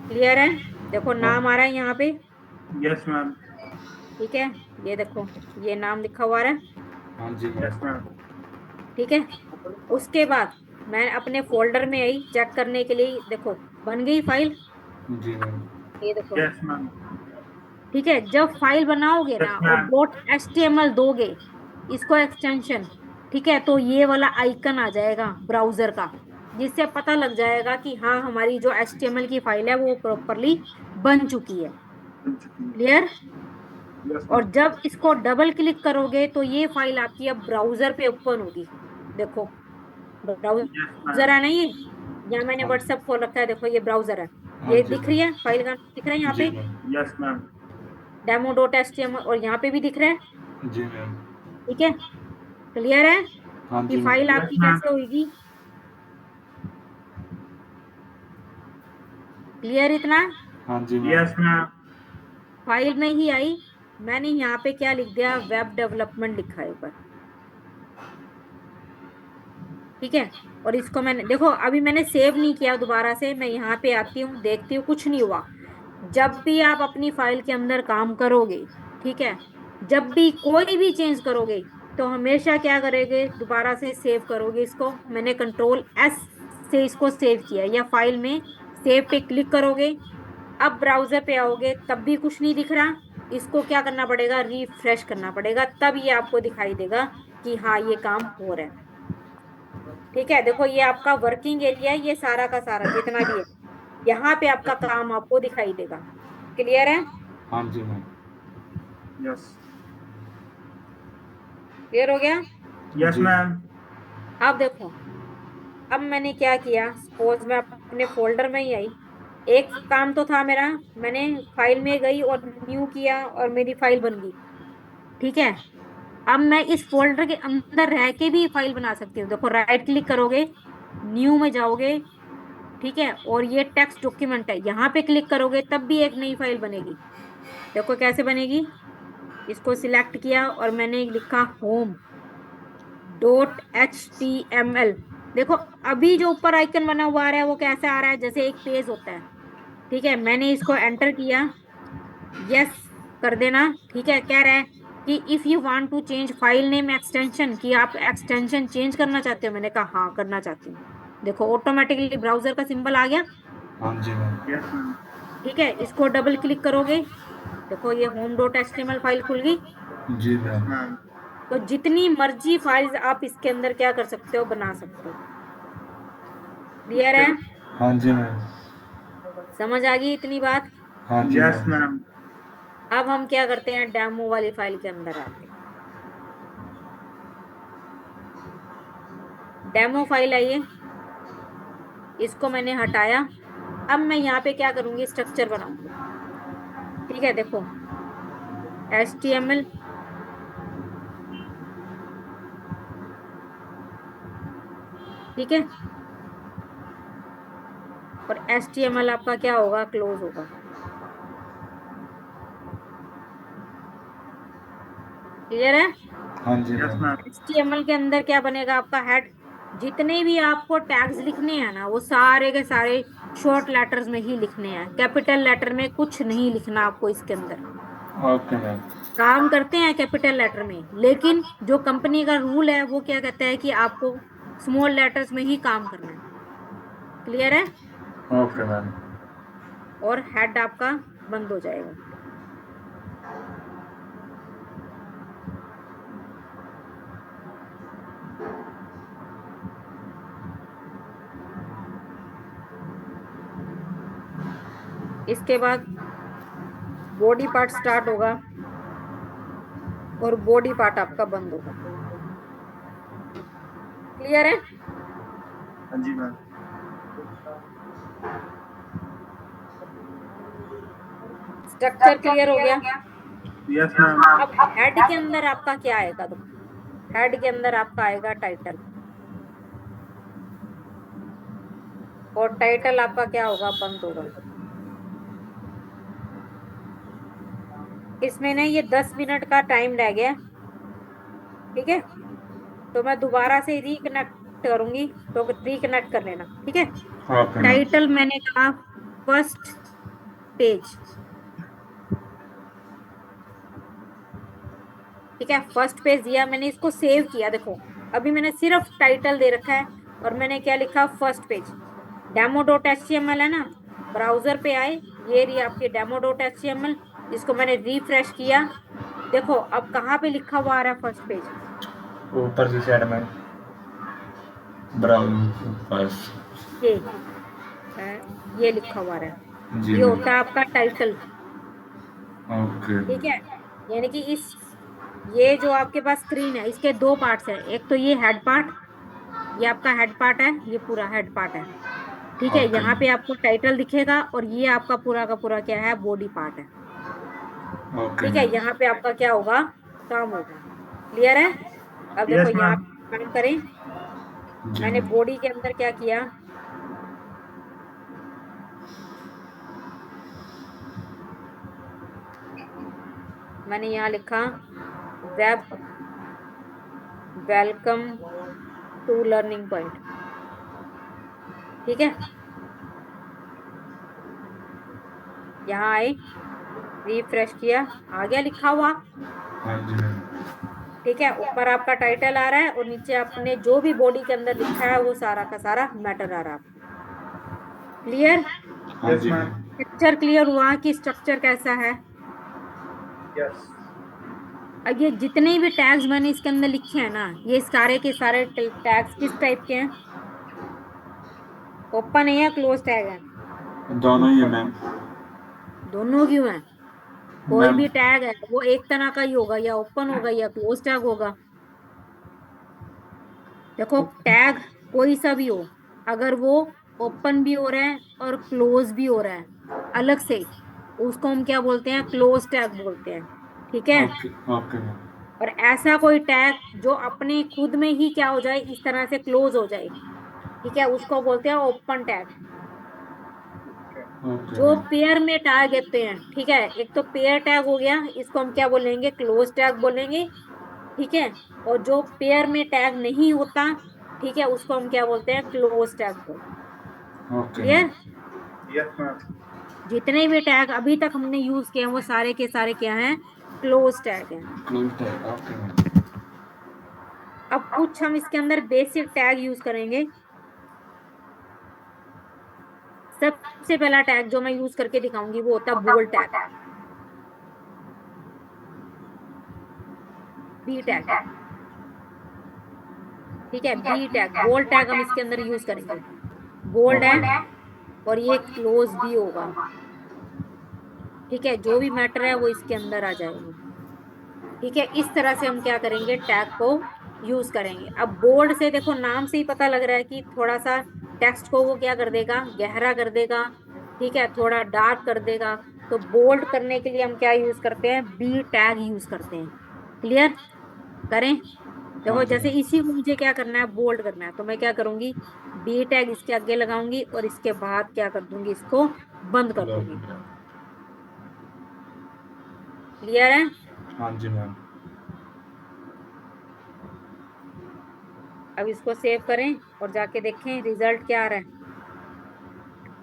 क्लियर है। देखो नाम आ रहा है यहाँ पे, यस मैम। ठीक है, ये देखो ये नाम लिखा हुआ है, हाँ जी मैम। Yes ma'am. ठीक है। उसके बाद मैं अपने फोल्डर में आई चेक करने के लिए, देखो बन गई फाइल, जी मैम। ये देखो, यस मैम। ठीक है। जब फाइल बनाओगे यस ना और मैम। .html दोगे, इसको एक्सटेंशन, ठीक है, तो ये वाला आइकन आ जाएगा ब्राउजर का, जिससे पता लग जाएगा कि हाँ हमारी जो HTML की फाइल है वो प्रॉपरली बन चुकी है, क्लियर। यस और मैम। जब इसको डबल क्लिक करोगे तो ये फाइल आपकी अब ब्राउजर पे ओपन होगी, देखो यस ब्राउजर मैम। है ना ये, यहाँ मैंने हाँ व्हाट्सएप खोल रखा है, देखो ये ब्राउजर है, हाँ ये जी दिख रही मैम। है, फाइल का नाम दिख रहा है यहाँ जी पे मैम। Yes ma'am. demo.html, और यहाँ पे भी दिख रहा है, जी मैम। ठीक है, क्लियर है हाँ कि जी मैम। फाइल यस आपकी मैम। कैसे होगी, क्लियर इतना। हाँ जी मैम। Yes ma'am. फाइल में ही आई, मैंने यहाँ पे क्या लिख दिया, वेब डेवलपमेंट लिखा है ऊपर, ठीक है। और इसको मैंने देखो अभी मैंने सेव नहीं किया, दोबारा से मैं यहाँ पे आती हूँ, देखती हूँ, कुछ नहीं हुआ। जब भी आप अपनी फाइल के अंदर काम करोगे, ठीक है, जब भी कोई भी चेंज करोगे, तो हमेशा क्या करोगे, दोबारा से सेव करोगे इसको। मैंने Ctrl+S से इसको सेव किया, या फाइल में सेव पे क्लिक करोगे। अब ब्राउजर पे आओगे तब भी कुछ नहीं दिख रहा, इसको क्या करना पड़ेगा, रिफ्रेश करना पड़ेगा, तब ये आपको दिखाई देगा कि हाँ ये काम हो रहा है, ठीक है। देखो ये आपका वर्किंग एरिया है, ये सारा का सारा जितना भी है, यहाँ पे आपका काम आपको दिखाई देगा, क्लियर है। हाँ जी मैम। यस। क्लियर हो गया। यस जी। मैम। अब देखो, अब मैंने क्या किया, सपोज मैं अपने फोल्डर में ही आई, एक काम तो था मेरा, मैंने फाइल में गई और न्यू किया और मेरी फाइल बन गई। ठीक है, अब मैं इस फोल्डर के अंदर रह के भी फाइल बना सकती हूँ। देखो राइट क्लिक करोगे, न्यू में जाओगे, ठीक है, और ये टेक्स्ट डॉक्यूमेंट है, यहाँ पे क्लिक करोगे तब भी एक नई फाइल बनेगी। देखो कैसे बनेगी। इसको सिलेक्ट किया और मैंने लिखा home.html। देखो अभी जो ऊपर आइकन बना हुआ आ रहा है वो कैसे आ रहा है, जैसे एक पेज होता है। ठीक है, मैंने इसको एंटर किया, यस कर देना। ठीक है, कह रहा है कि if you want to change file name extension, कि आप एक्सटेंशन चेंज करना चाहते हो। मैंने कहा हाँ करना चाहती हूँ। देखो ऑटोमेटिकली ब्राउजर का सिंबल आ गया। हाँ जी मैम। Yes ma'am. ठीक है, इसको डबल क्लिक करोगे, देखो ये home.html फाइल खुल गई। जी मैम। मैम तो जितनी मर्जी फाइल्स आप इसके अंदर क्या कर सकते हो, बना सकते हो। क्लियर है, हाँ जी मैम। समझ आ गई इतनी बात। हाँ जी यस मैम। मैम। अब हम क्या करते हैं, डेमो वाली फाइल के अंदर आते हैं। डेमो फाइल है ये, इसको मैंने हटाया। अब मैं यहाँ पे क्या करूंगी, स्ट्रक्चर बनाऊंगी। ठीक है, देखो HTML, ठीक है, और HTML आपका क्या होगा, क्लोज होगा। क्लियर है। हाँ जी यस मैम। मैम। HTML के अंदर क्या बनेगा आपका हेड। जितने भी आपको टैग्स लिखने हैं ना, वो सारे के सारे शॉर्ट लेटर्स में ही लिखने हैं, कैपिटल लेटर में कुछ नहीं लिखना आपको इसके अंदर। Okay ma'am. काम करते हैं कैपिटल लेटर में, लेकिन जो कंपनी का रूल है वो क्या कहता है कि आपको स्मॉल लेटर्स में ही काम करना है। क्लियर है। Okay ma'am. और हेड आपका बंद हो जाएगा। इसके बाद बॉडी पार्ट स्टार्ट होगा और बॉडी पार्ट आपका बंद होगा। क्लियर है। हाँ जी मैम। स्ट्रक्चर क्लियर हो गया। Yes ma'am. अब हेड के अंदर आपका क्या आएगा, तो हेड के अंदर आपका आएगा टाइटल, और टाइटल आपका क्या होगा, बंद होगा। इसमें ना ये 10 मिनट का टाइम रह गया। ठीक है, तो मैं दोबारा से रिकनेक्ट करूंगी, तो रिकनेक्ट कर लेना। ठीक है, ओके मैम। टाइटल मैंने कहा फर्स्ट पेज। ठीक है, फर्स्ट पेज दिया मैंने, इसको सेव किया। देखो अभी मैंने सिर्फ टाइटल दे रखा है और मैंने क्या लिखा, फर्स्ट पेज। demo.html है ना, ब्राउजर पे आए, ये रही आपकी demo.html। इसको मैंने रिफ्रेश किया, देखो अब कहाँ पे लिखा हुआ आ रहा है, फर्स्ट पेज। ऊपर की साइड में ब्राउन बस। ये अ, ये लिखा हुआ आ रहा है, जी ये मैम। होता है आपका टाइटल। ओके। ठीक है, यानी कि इस, ये जो आपके पास स्क्रीन है इसके दो पार्ट्स है, एक तो ये हेड पार्ट, ये आपका हेड पार्ट है, ये पूरा हेड पार्ट है। ठीक है, ओके यहाँ पे आपको टाइटल दिखेगा और ये आपका पूरा का पूरा क्या है, बॉडी पार्ट है। ओके ठीक है, मैम। यहाँ पे आपका क्या होगा, काम होगा। क्लियर है। अब देखो यस यहाँ मैम। पे काम करें, जी मैंने मैम। बॉडी के अंदर क्या किया, मैंने यहाँ लिखा web welcome to learning point. ठीक है, यहाँ आए, रिफ्रेश किया, आ गया लिखा हुआ। हाँ जी मैम। ठीक है, ऊपर आपका टाइटल आ रहा है और नीचे आपने जो भी बॉडी के अंदर लिखा है वो सारा का सारा मैटर आ रहा है। क्लियर। हाँ यस जी मैम। मैम। पिक्चर क्लियर हुआ कि स्ट्रक्चर कैसा है। यस। अब ये जितने भी टैग्स मैंने इसके अंदर लिखे हैं ना, ये सारे के सारे टैग्स किस टाइप के हैं, ओपन है या क्लोज टैग है, दोनों ही है मैम। दोनों क्यों है। कोई मैम भी टैग है वो एक तरह का ही होगा, या ओपन होगा या क्लोज टैग होगा। देखो टैग कोई सा भी हो, अगर वो ओपन भी हो रहा है और क्लोज भी हो रहा है अलग से, उसको हम क्या बोलते हैं, क्लोज टैग बोलते हैं। ठीक है। Okay okay ma'am. और ऐसा कोई टैग जो अपने खुद में ही क्या हो जाए, इस तरह से क्लोज हो जाए, ठीक है, उसको बोलते हैं ओपन टैग। ओके जो मैम। पेयर में टैग देते हैं, ठीक है, एक तो पेयर टैग हो गया, इसको हम क्या बोलेंगे, क्लोज टैग बोलेंगे। ठीक है। और जो पेयर में टैग नहीं होता, ठीक है, उसको हम क्या बोलते हैं, क्लोज टैग बोलते हैं। Okay ma'am. Clear. Yes ma'am. जितने भी टैग अभी तक हमने यूज किए हैं वो सारे के सारे क्या हैं, क्लोज टैग हैं। Close tag. Okay ma'am. अब कुछ हम इसके अंदर बेसिक टैग यूज करेंगे। सबसे पहला टैग जो मैं यूज करके दिखाऊंगी वो होता है बोल्ड टैग, बी टैग। ठीक है, बी टैग, बोल्ड टैग हम इसके अंदर यूज करेंगे। बोल्ड है ओके और ये क्लोज भी होगा। ठीक है, जो भी मैटर है वो इसके अंदर आ जाएगा। ठीक है, इस तरह से हम क्या करेंगे, टैग को यूज करेंगे। अब बोल्ड से देखो, नाम से ही पता लग रहा है कि थोड़ा सा टेक्स्ट को वो क्या कर देगा, गहरा कर देगा। ठीक है, थोड़ा डार्क कर देगा। तो बोल्ड करने के लिए हम क्या यूज करते हैं, बी टैग यूज करते हैं। क्लियर। करें। हाँ देखो जी जैसे मैम। इसी को मुझे क्या करना है, बोल्ड करना है, तो मैं क्या करूंगी, बी टैग इसके आगे लगाऊंगी और इसके बाद क्या कर दूंगी, इसको बंद कर दूंगी। क्लियर है। हाँ जी मैम। अब इसको सेव करें और जाके देखें रिजल्ट क्या आ रहा है।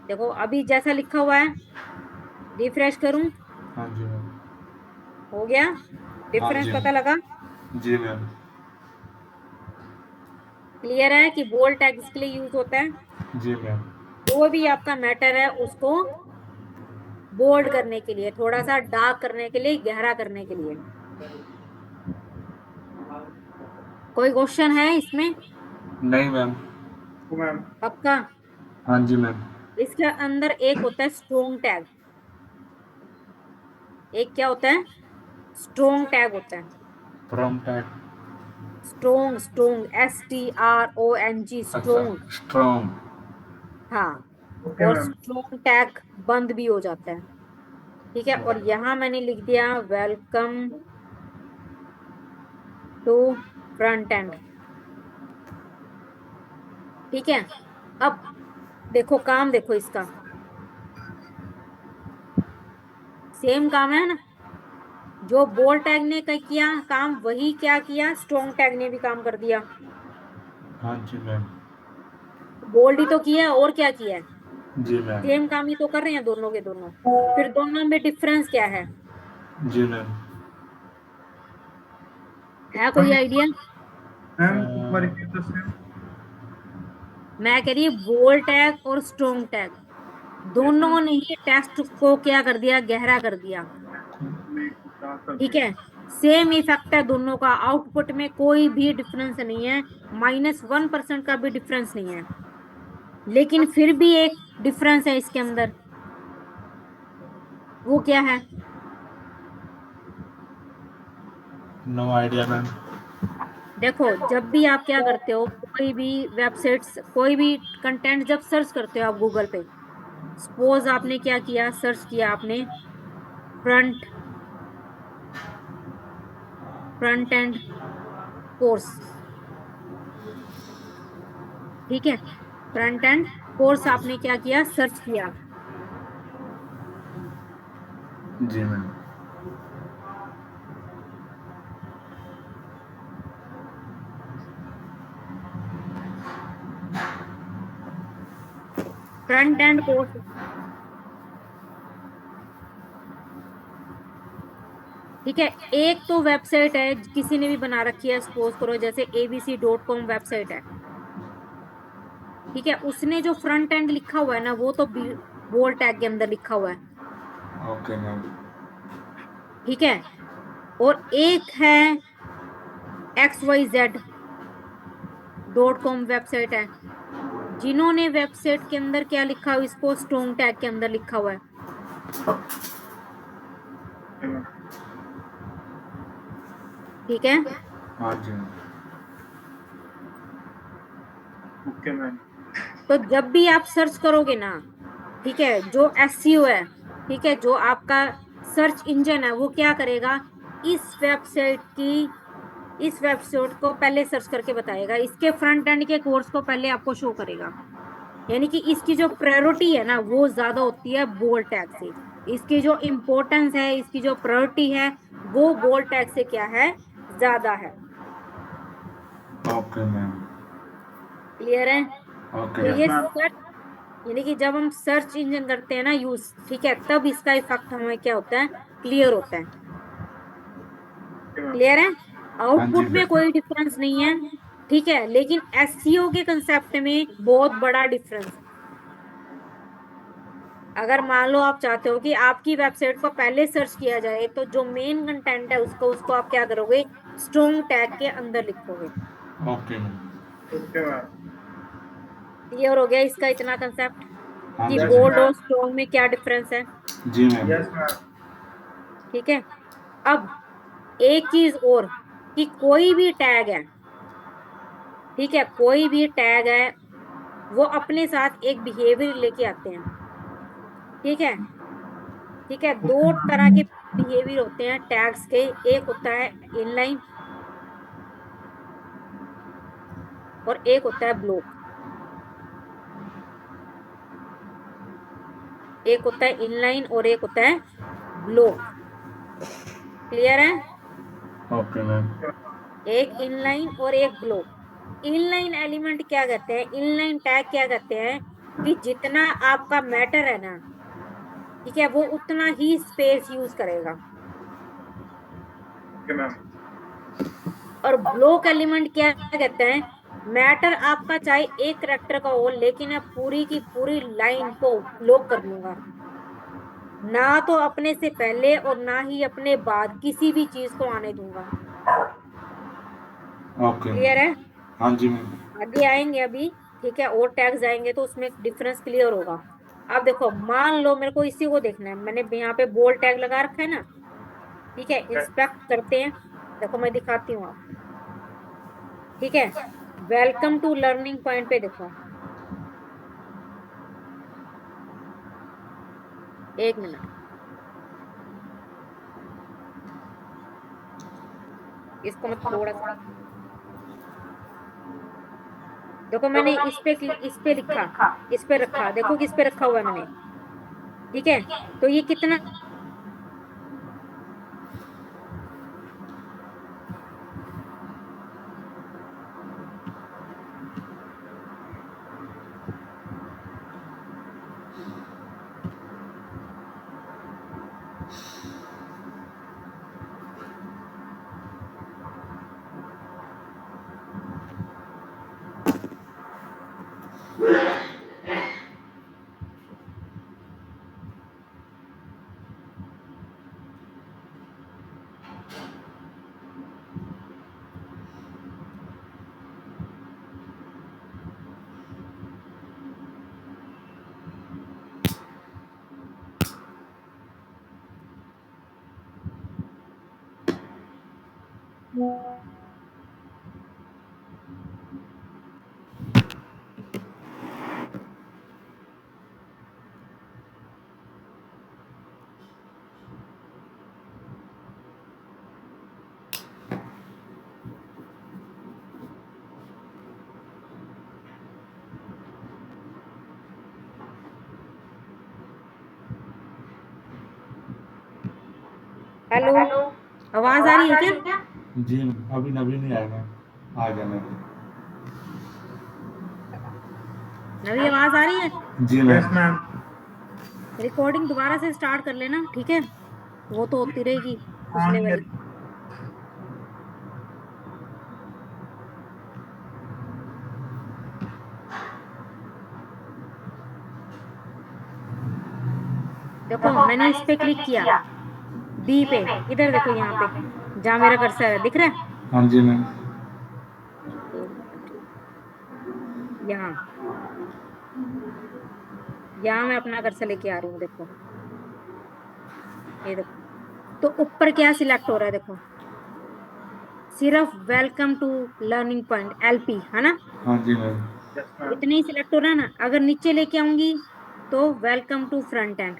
देखो अभी जैसा लिखा हुआ है, रिफ्रेश करूं, हाँ जी मैम। हो गया, हाँ डिफरेंस जी पता लगा। मैम। जी मैम। क्लियर है कि बोल्ड टैग इसके लिए यूज होता है, जी मैम। जो भी आपका मैटर है उसको बोल्ड करने के लिए, थोड़ा सा डार्क करने के लिए, गहरा करने के लिए। कोई क्वेश्चन है इसमें। नहीं मैम। तो मैम। पक्का। हाँ जी मैम। इसके अंदर एक होता है स्ट्रोंग टैग, एक क्या होता है, स्ट्रोंग टैग होता है। From tag. Strong, strong, STRONG, अच्छा। स्ट्रोंग। स्ट्रॉन्ग। हाँ। ओके और मैम। स्ट्रोंग टैग बंद भी हो जाता है। ठीक है, और यहां मैंने लिख दिया वेलकम टू फ्रंट एंड। ठीक है। अब देखो काम, देखो इसका सेम काम है ना, जो बोल्ड टैग ने किया काम, वही क्या किया, स्ट्रोंग टैग ने भी काम कर दिया। हाँ जी मैम। बोल्ड ही तो किया और क्या किया है, जी मैम। सेम काम ही तो कर रहे हैं दोनों के दोनों। फिर दोनों में डिफरेंस क्या जी मैम। है कोई मैम आइडिया। मैम एक बार रिपीट तो सेम। मैं कह रही बोल्ड टैग और स्ट्रोंग टैग यस मैम। दोनों ने ही टेक्स्ट को क्या कर दिया, गहरा कर दिया। मैं डार्क कर ठीक दिया। है, सेम इफेक्ट है दोनों का, आउटपुट में कोई भी डिफरेंस नहीं है, -1% का भी डिफरेंस नहीं है। लेकिन फिर भी एक डिफरेंस है इसके अंदर, वो क्या है, नो आइडिया मैम। देखो जब भी आप क्या करते हो, कोई भी वेबसाइट्स, कोई भी कंटेंट जब सर्च करते हो आप गूगल पे, सपोज आपने क्या किया, सर्च किया आपने फ्रंट फ्रंट एंड कोर्स। ठीक है, फ्रंट एंड कोर्स आपने क्या किया, सर्च किया। जी मैम। Front end course. ठीक है, एक तो वेबसाइट है किसी ने भी बना रखी है, सपोज करो जैसे abc.com वेबसाइट है। ठीक है, उसने जो फ्रंट एंड लिखा हुआ है ना, वो तो बोल्ड टैग के अंदर लिखा हुआ है। Okay ma'am. ठीक है, और एक है xyz.com वेबसाइट है, जिन्होंने वेबसाइट के अंदर क्या लिखा हुआ, इसको स्ट्रोंग टैग के अंदर लिखा हुआ है। Okay ma'am. ठीक है, हाँ जी मैम। Okay ma'am. तो जब भी आप सर्च करोगे ना, ठीक है, जो SEO है, ठीक है, जो आपका सर्च इंजन है, वो क्या करेगा, इस वेबसाइट को पहले सर्च करके बताएगा, इसके फ्रंट एंड के कोर्स को पहले आपको शो करेगा। यानी कि इसकी जो प्रायोरिटी है ना, वो ज्यादा होती है बोल्ड टैग से। इसकी जो इम्पोर्टेंस है, इसकी जो प्रायोरिटी है, वो बोल्ड टैग से क्या है, ज्यादा है। Okay ma'am. क्लियर है? ओके तो ये मैम। सर्च, यानी कि जब हम सर्च इंजन करते हैं ना यूज, ठीक है, तब इसका इफेक्ट हमें क्या होता है, क्लियर होता है। क्लियर है? हाँ जी आउटपुट में मैम। कोई डिफरेंस नहीं है, ठीक है, लेकिन SEO के कंसेप्ट में बहुत बड़ा डिफरेंस है। अगर मान लो आप चाहते हो कि आपकी वेबसाइट को पहले सर्च किया जाए, तो जो मेन कंटेंट है उसको आप क्या करोगे, स्ट्रॉन्ग टैग के अंदर लिखोगे। Okay ma'am. Okay ma'am. Clear हो गया इसका इतना कंसेप्ट, हाँ कि जी यस बोल्ड मैम। और मैम। स्ट्रॉन्ग में क्या डिफरेंस है। जी मैम। Yes ma'am. ठीक है। अब एक चीज और, कि कोई भी टैग है, ठीक है, कोई भी टैग है, वो अपने साथ एक बिहेवियर लेके आते हैं। ठीक है, ठीक है, दो तरह के बिहेवियर होते हैं टैग्स के, एक होता है इनलाइन और एक होता है ब्लॉक। एक होता है इनलाइन और एक होता है ब्लॉक। क्लियर है? Okay ma'am. एक इनलाइन और एक ब्लॉक। इनलाइन एलिमेंट क्या कहते हैं, इनलाइन टैग क्या कहते हैं, कि जितना आपका मैटर है ना, ठीक है, वो उतना ही स्पेस यूज करेगा। Okay ma'am. और ब्लॉक एलिमेंट क्या कहते हैं, मैटर आपका चाहे एक करेक्टर का हो, लेकिन मैं पूरी की पूरी लाइन को ब्लॉक कर दूंगा, ना तो अपने से पहले और ना ही अपने बाद किसी भी चीज को आने दूंगा। ओके क्लियर है? मैम। हाँ जी मैम। आगे आएंगे अभी, ठीक है, और टैग्स आएंगे तो उसमें डिफरेंस क्लियर होगा। अब देखो, मान लो मेरे को इसी को देखना है, मैंने यहाँ पे बोल्ड टैग लगा रखा है ना, ठीक है, इंस्पेक्ट करते हैं। देखो मैं दिखाती हूँ आपको, ठीक है, वेलकम टू लर्निंग पॉइंट पे देखो, एक मिनट, इसको मैं थोड़ा सा, देखो मैंने इस पे लिखा, इस पे रखा, देखो किस पे रखा हुआ है मैंने, ठीक है, तो ये कितना, हेलो, आवाज आ रही है क्या? जी मैम, अभी नवीन नहीं आया मैम, आ गया मैम। नवी आवाज आ रही है? जी यस मैम। मैम। रिकॉर्डिंग दोबारा से स्टार्ट कर लेना, ठीक है, वो तो होती रहेगी ऑन पिछले ईयर। वाली। देखो मैंने इस पे क्लिक किया, बी पे, इधर देखो यहाँ पे जहाँ मेरा कर्सर है, दिख रहा है? हाँ जी मैम। एक मिनट, यहाँ, यहाँ मैं अपना कर्सर लेके आ रही हूँ, देखो, ये देखो, तो ऊपर क्या सिलेक्ट हो रहा है, देखो, सिर्फ welcome to learning point LP है ना। हाँ जी मैम। Yes ma'am. इतने ही सिलेक्ट हो रहा है ना। अगर नीचे लेके आऊंगी तो वेलकम टू फ्रंट एंड,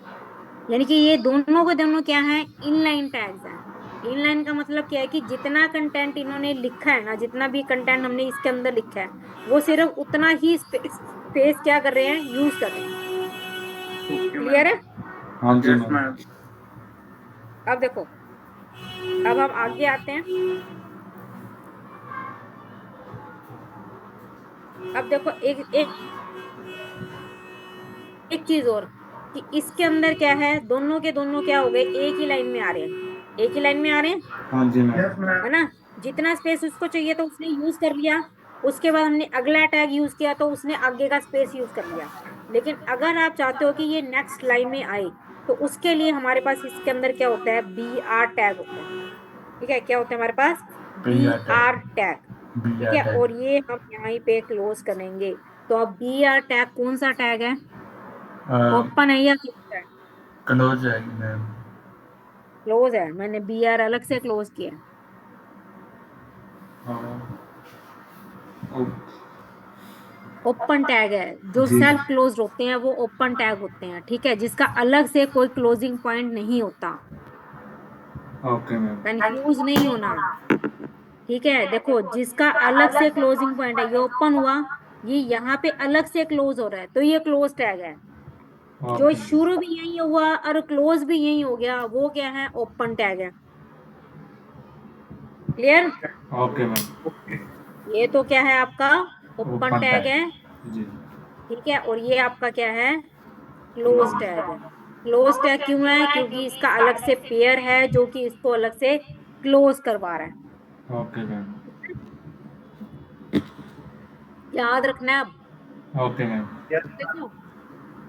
यानी कि ये दोनों को दोनों क्या है, इनलाइन टैग्स हैं। इनलाइन का मतलब क्या है कि जितना कंटेंट इन्होंने लिखा है ना, जितना भी कंटेंट हमने इसके अंदर लिखा है, वो सिर्फ उतना ही स्पेस क्या कर रहे हैं, यूज कर रहे हैं। ओके क्लियर है? हाँ जी यस मैम। मैम। अब देखो, अब हम आगे आते हैं। अब देखो एक एक एक चीज और, कि इसके अंदर क्या है, दोनों के दोनों क्या हो गए, एक ही लाइन में आ रहे हैं, एक ही लाइन में आ रहे हैं, हाँ जी मैम। Yes ma'am. है ना। जितना स्पेस उसको चाहिए तो उसने यूज कर लिया, उसके बाद हमने अगला टैग यूज किया तो उसने आगे का स्पेस यूज कर लिया। लेकिन अगर आप चाहते हो कि ये नेक्स्ट लाइन में आए, तो उसके लिए हमारे पास इसके अंदर क्या होता है, बी आर टैग होता है। ठीक है, क्या होता है हमारे पास, B BR tag. R tag. ठीक BR है, टैग। और ये हम यहाँ पे क्लोज करेंगे। तो अब बी आर टैग कौन सा टैग है, ओपन है या क्लोज है? क्लोज है मैम। क्लोज है, मैंने बी आर अलग से क्लोज किया है। ओपन टैग है, जो जी सेल्फ क्लोज होते हैं वो ओपन टैग होते हैं। ठीक है, जिसका अलग से कोई क्लोजिंग पॉइंट नहीं होता। Okay ma'am. कंफ्यूज नहीं होना। ठीक है, देखो जिसका अलग से क्लोजिंग पॉइंट है, ये ओपन हुआ, ये यहाँ पे अलग से क्लोज हो रहा है, तो ये क्लोज टैग है। जो ओके शुरू भी यही हुआ और क्लोज भी यही हो गया, वो क्या है, ओपन टैग है। क्लियर? Okay ma'am. ओके। ये तो क्या है आपका, ओपन ओपन टैग टैग। है। जी। ठीक है, और ये आपका क्या है, क्लोज टैग है। क्लोज टैग क्यों है, क्योंकि इसका अलग से पेयर है जो कि इसको अलग से क्लोज करवा रहा है। Okay ma'am. याद रखना है। अब ओके मैम। Yes ma'am. देखो,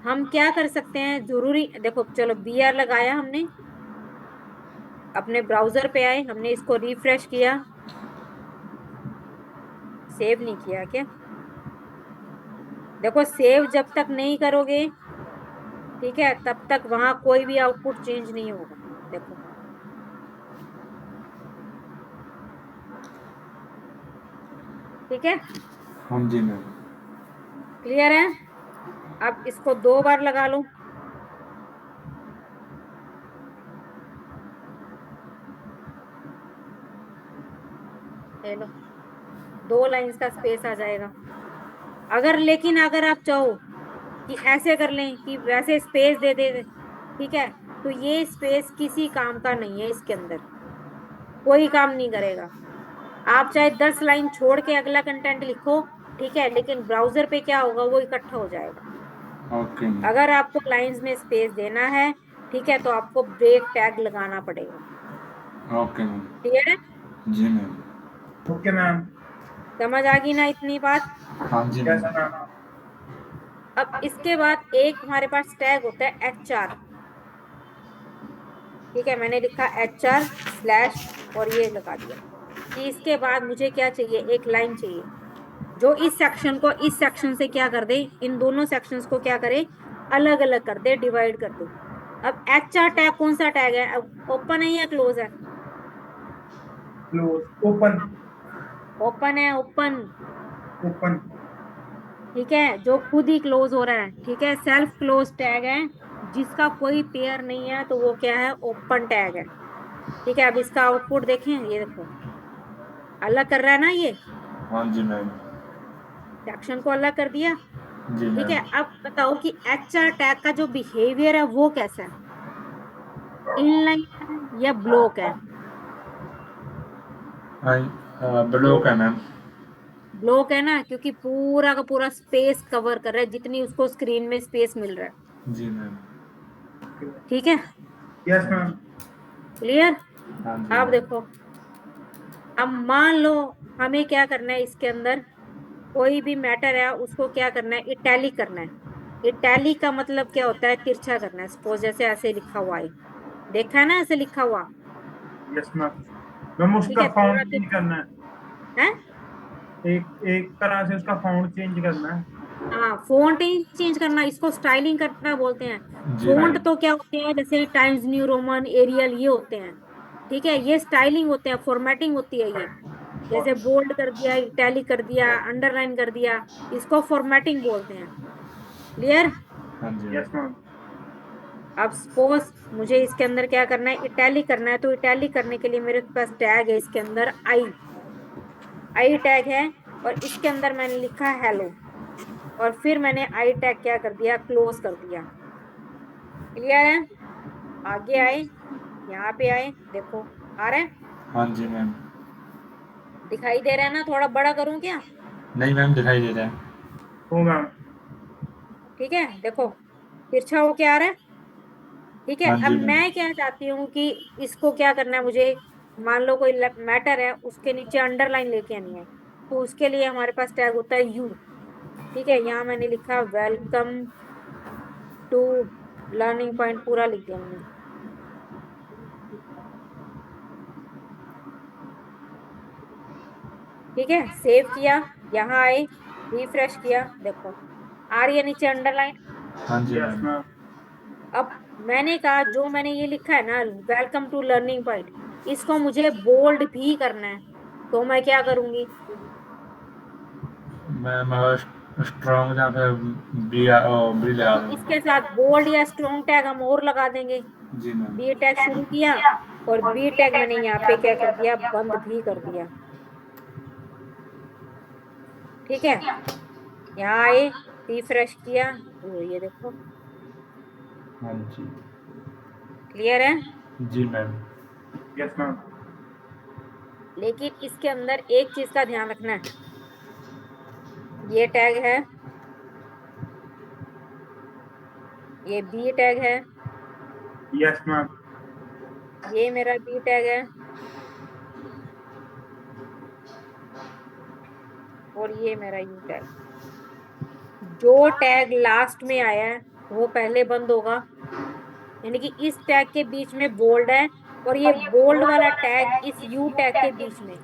हम क्या कर सकते हैं, जरूरी देखो, चलो बी आर लगाया हमने, अपने ब्राउजर पे आए, हमने इसको रिफ्रेश किया, सेव नहीं किया क्या? देखो, सेव जब तक नहीं करोगे, ठीक है, तब तक वहां कोई भी आउटपुट चेंज नहीं होगा। देखो, ठीक है, हाँ जी मैम। क्लियर है? अब इसको 2 बार लगा लो। ले लो, 2 लाइंस का स्पेस आ जाएगा। लेकिन अगर आप चाहो कि ऐसे कर लें कि वैसे स्पेस दे दे, ठीक है, तो ये स्पेस किसी काम का नहीं है, इसके अंदर कोई काम नहीं करेगा। आप चाहे 10 लाइन छोड़ के अगला कंटेंट लिखो, ठीक है, लेकिन ब्राउजर पे क्या होगा, वो इकट्ठा हो जाएगा। Okay ma'am. अगर आपको लाइंस में स्पेस देना है, ठीक है, तो आपको ब्रेक टैग लगाना पड़ेगा। Okay ma'am. क्लियर है? जी मैम। Okay ma'am. समझ आ गई ना इतनी बात? हाँ जी यस मैम। मैम। अब इसके बाद एक हमारे पास टैग होता है HR। ठीक है, मैंने लिखा HR/ और ये लगा दिया कि इसके बाद मुझे क्या चाहिए, एक लाइन चाहिए जो इस सेक्शन को इस सेक्शन से क्या कर दे, इन दोनों सेक्शंस को क्या करे, अलग अलग कर दे, डिवाइड कर दे। अब HR टैग कौन सा टैग है, अब ओपन है या क्लोज है? क्लोज। ओपन। ओपन है, ओपन। ओपन। ठीक है, जो खुद ही क्लोज हो रहा है। ठीक है, सेल्फ क्लोज टैग है, जिसका कोई पेयर नहीं है, तो वो क्या है, ओपन टैग है। ठीक है, अब इसका आउटपुट देखें, ये देखो अलग कर रहा है ना, ये हाँ जी मैम। सेक्शन को अलग कर दिया। जी ठीक मैम। है, अब बताओ कि HR टैग का जो बिहेवियर है वो कैसा है, इनलाइन है या ब्लॉक है? ब्लॉक है मैम। ब्लॉक है ना, क्योंकि पूरा का पूरा स्पेस कवर कर रहा है, जितनी उसको स्क्रीन में स्पेस मिल रहा है। जी मैम। ठीक है, यस मैम। क्लियर? हाँ जी अब मैम। देखो, अब मान लो हमें क्या करना है, इसके अंदर कोई भी मैटर है उसको क्या करना है, इटैलिक करना है। इटैलिक का मतलब क्या होता है, तिरछा करना है। सपोज जैसे ऐसे लिखा हुआ है, देखा है ना, ऐसे लिखा हुआ। Yes ma'am. मैम ठीक उसका है, थोड़ा फाउंट तो चेंज करना है। है, एक एक तरह से उसका फाउंट चेंज करना है। हाँ, फोंट ही चेंज करना, इसको स्टाइलिंग करना बोलते हैं। जी फोंट मैम। तो क्या होते हैं, जैसे टाइम्स न्यू रोमन एरियल, ये होते हैं। ठीक है, ये स्टाइलिंग होते हैं, फॉर्मेटिंग होती है ये। जैसे बोल्ड कर दिया, इटैलिक कर दिया, अंडरलाइन कर दिया, इसको फॉर्मेटिंग बोलते हैं। क्लियर? हाँ जी यस मैम। अब सपोज मुझे इसके अंदर क्या करना है, इटैलिक करना है, तो इटैलिक करने के लिए मेरे पास टैग है इसके अंदर आई टैग है, और इसके अंदर मैंने लिखा हेलो, और फिर मैंने आई टैग क्या कर दिया, क्लोज कर दिया। क्लियर है? आगे आए, यहाँ पे आए, देखो आ रहा है, हाँ जी मैम। दिखाई दे रहा है ना? थोड़ा बड़ा करूं क्या? नहीं मैम, दिखाई दे रहा है। हो मैम। ठीक है, देखो तिरछा हो क्या आ रहा है। ठीक है, हाँ अब जी मैम। मैं क्या चाहती हूँ कि इसको क्या करना है मुझे, मान लो कोई मैटर है, उसके नीचे अंडरलाइन लेके आनी है, तो उसके लिए हमारे पास टैग होता है यू। ठीक है, यहाँ मैंने लिखा वेलकम टू लर्निंग पॉइंट, पूरा लिख दिया मैंने। ठीक है, सेव किया, यहाँ आए, रिफ्रेश किया, देखो आ रही है नीचे अंडरलाइन। हाँ जी यस मैम। मैम। अब मैंने कहा जो मैंने ये लिखा है ना, वेलकम टू लर्निंग पॉइंट, इसको मुझे बोल्ड भी करना है, तो मैं क्या करूंगी, मैम स्ट्रॉन्ग जहाँ पे बी बी लगा तो दूँगा। इसके साथ बोल्ड या स्ट्रॉन्ग टैग हम और लगा देंगे। जी मैम। बी टैग शुरू किया, और बी टैग मैंने यहाँ पे क्या कर दिया, बंद भी कर दिया। ठीक है, यहाँ आए, रिफ्रेश किया, वो ये देखो, हाँ जी। क्लियर है? जी मैम। Yes ma'am. लेकिन इसके अंदर एक चीज का ध्यान रखना है, ये टैग है, ये बी टैग है, यस मैम। ये मेरा बी टैग है, और ये मेरा यू टैग। जो टैग लास्ट में आया है वो पहले बंद होगा, यानी कि इस टैग के बीच में बोल्ड है, और ये बोल्ड वाला टैग इस यू टैग के बीच में है।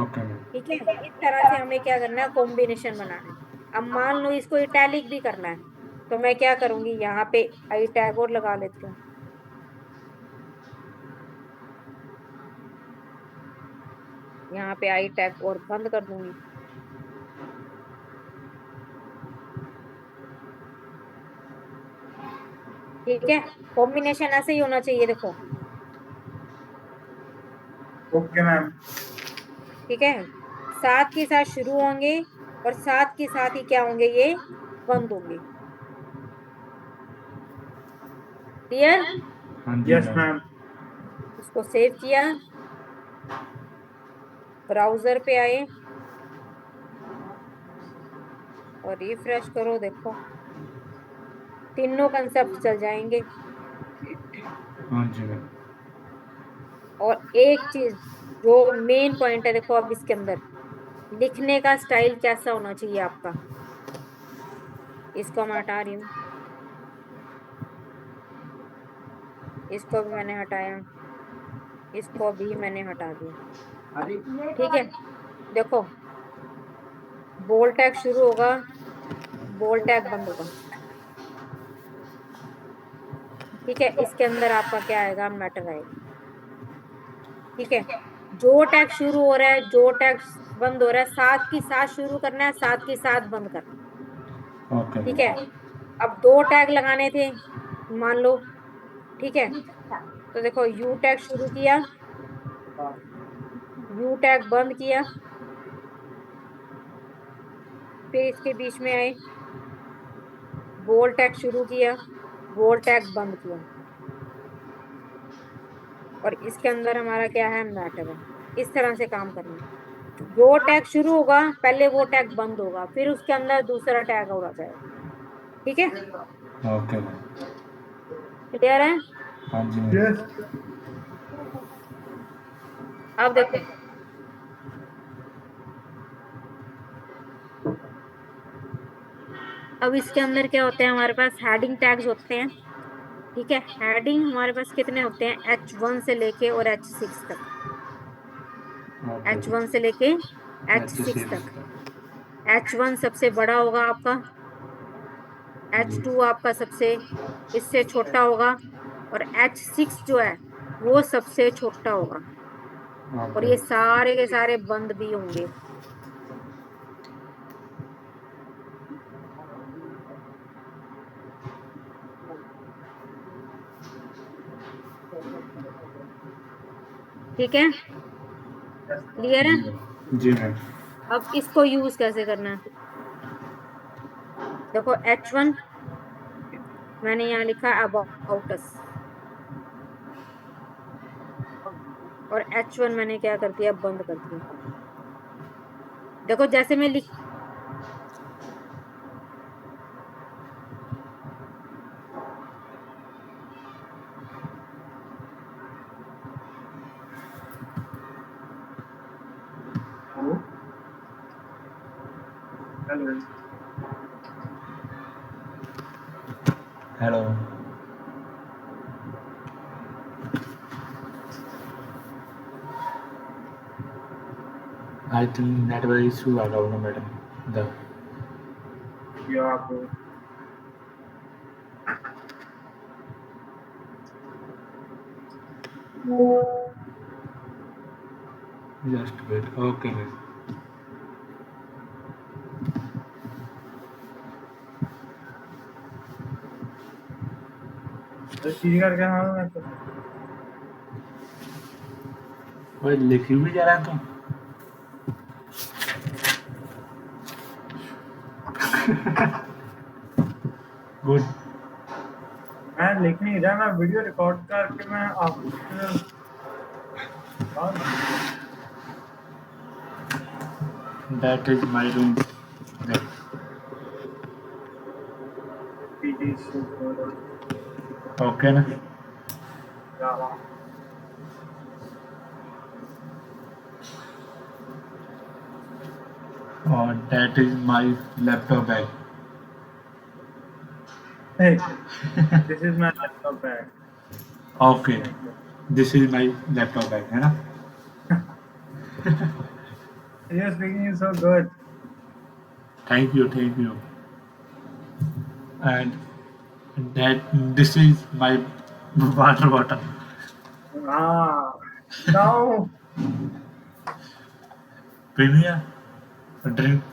Okay ma'am. ठीक है, इस तरह से हमें क्या करना है, कॉम्बिनेशन बनाना है। अब मान लो इसको इटैलिक भी करना है, तो मैं क्या करूंगी, यहाँ पे आई टैग और लगा लेती हूँ, यहाँ पे आई टैग और बंद कर दूंगी। ठीक है, कॉम्बिनेशन ऐसे ही होना चाहिए, देखो। Okay ma'am. ठीक है, साथ के साथ शुरू होंगे, और साथ के साथ ही क्या होंगे, ये बंद होंगे। क्लियर? हाँ जी यस मैम। मैम। इसको सेव किया, ब्राउजर पे आए, और रिफ्रेश करो, देखो तीनों कंसेप्ट चल जाएंगे। हाँ जी मैम। और एक चीज जो मेन पॉइंट है, देखो अब इसके अंदर लिखने का स्टाइल कैसा होना चाहिए आपका, इसको मैं हटा रही हूँ, इसको भी मैंने हटाया, इसको भी मैंने हटा दिया। ठीक है, देखो बोल्ड टैग शुरू होगा, बोल्ड टैग बंद होगा। ठीक है, इसके अंदर आपका क्या आएगा, मैटर आएगा। ठीक है, जो टैग शुरू हो रहा है, जो टैग बंद हो रहा है, साथ की साथ शुरू करना है, साथ के साथ बंद करना है। ओके ठीक मैम। है, अब दो टैग लगाने थे, मान लो। ठीक है, तो देखो यू टैग शुरू किया, यू टैग बंद किया, फिर इसके बीच में आए, बोल्ड टैग शुरू किया, बोल्ड टैग बंद किया, और इसके अंदर हमारा क्या है, मैटर है। इस तरह से काम करना है। जो टैग शुरू होगा पहले वो टैग बंद होगा, फिर उसके अंदर दूसरा टैग और आ जाएगा। ठीक है, ओके मैम। क्लियर है? हाँ जी मैम। यस। अब देखो, अब इसके अंदर क्या होते हैं, हमारे पास हेडिंग टैग्स होते हैं। ठीक है, हेडिंग हमारे पास कितने होते हैं, H1 से लेके और H6 तक। ओके। H1 से लेके H6 तक। H1 सबसे बड़ा होगा आपका, जी। H2 आपका सबसे इससे छोटा होगा, और H6 जो है वो सबसे छोटा होगा। और ये सारे के सारे बंद भी होंगे। ठीक है, क्लियर है। जी मैम। अब इसको यूज कैसे करना है, देखो H1 मैंने यहाँ लिखा अबाउट अस, और H1 मैंने क्या कर दिया, बंद कर दिया। देखो जैसे मैं लिख, hello hello. I think network issue आ रहा होगा मैडम द या आपको जस्ट वेट। Okay ma'am. तो चीज करके हाँ मैं तो ओए लिख भी जा रहा है तुम। गुड। मैं लिख नहीं रहा, मैं वीडियो रिकॉर्ड करके मैं आप that is my room. PG okay ना। और that is my laptop bag. Hey, this is my laptop bag. Okay this is my laptop bag है ना। Your speaking is so good. Thank you and that this is my water bottle. Ah, now premier drink.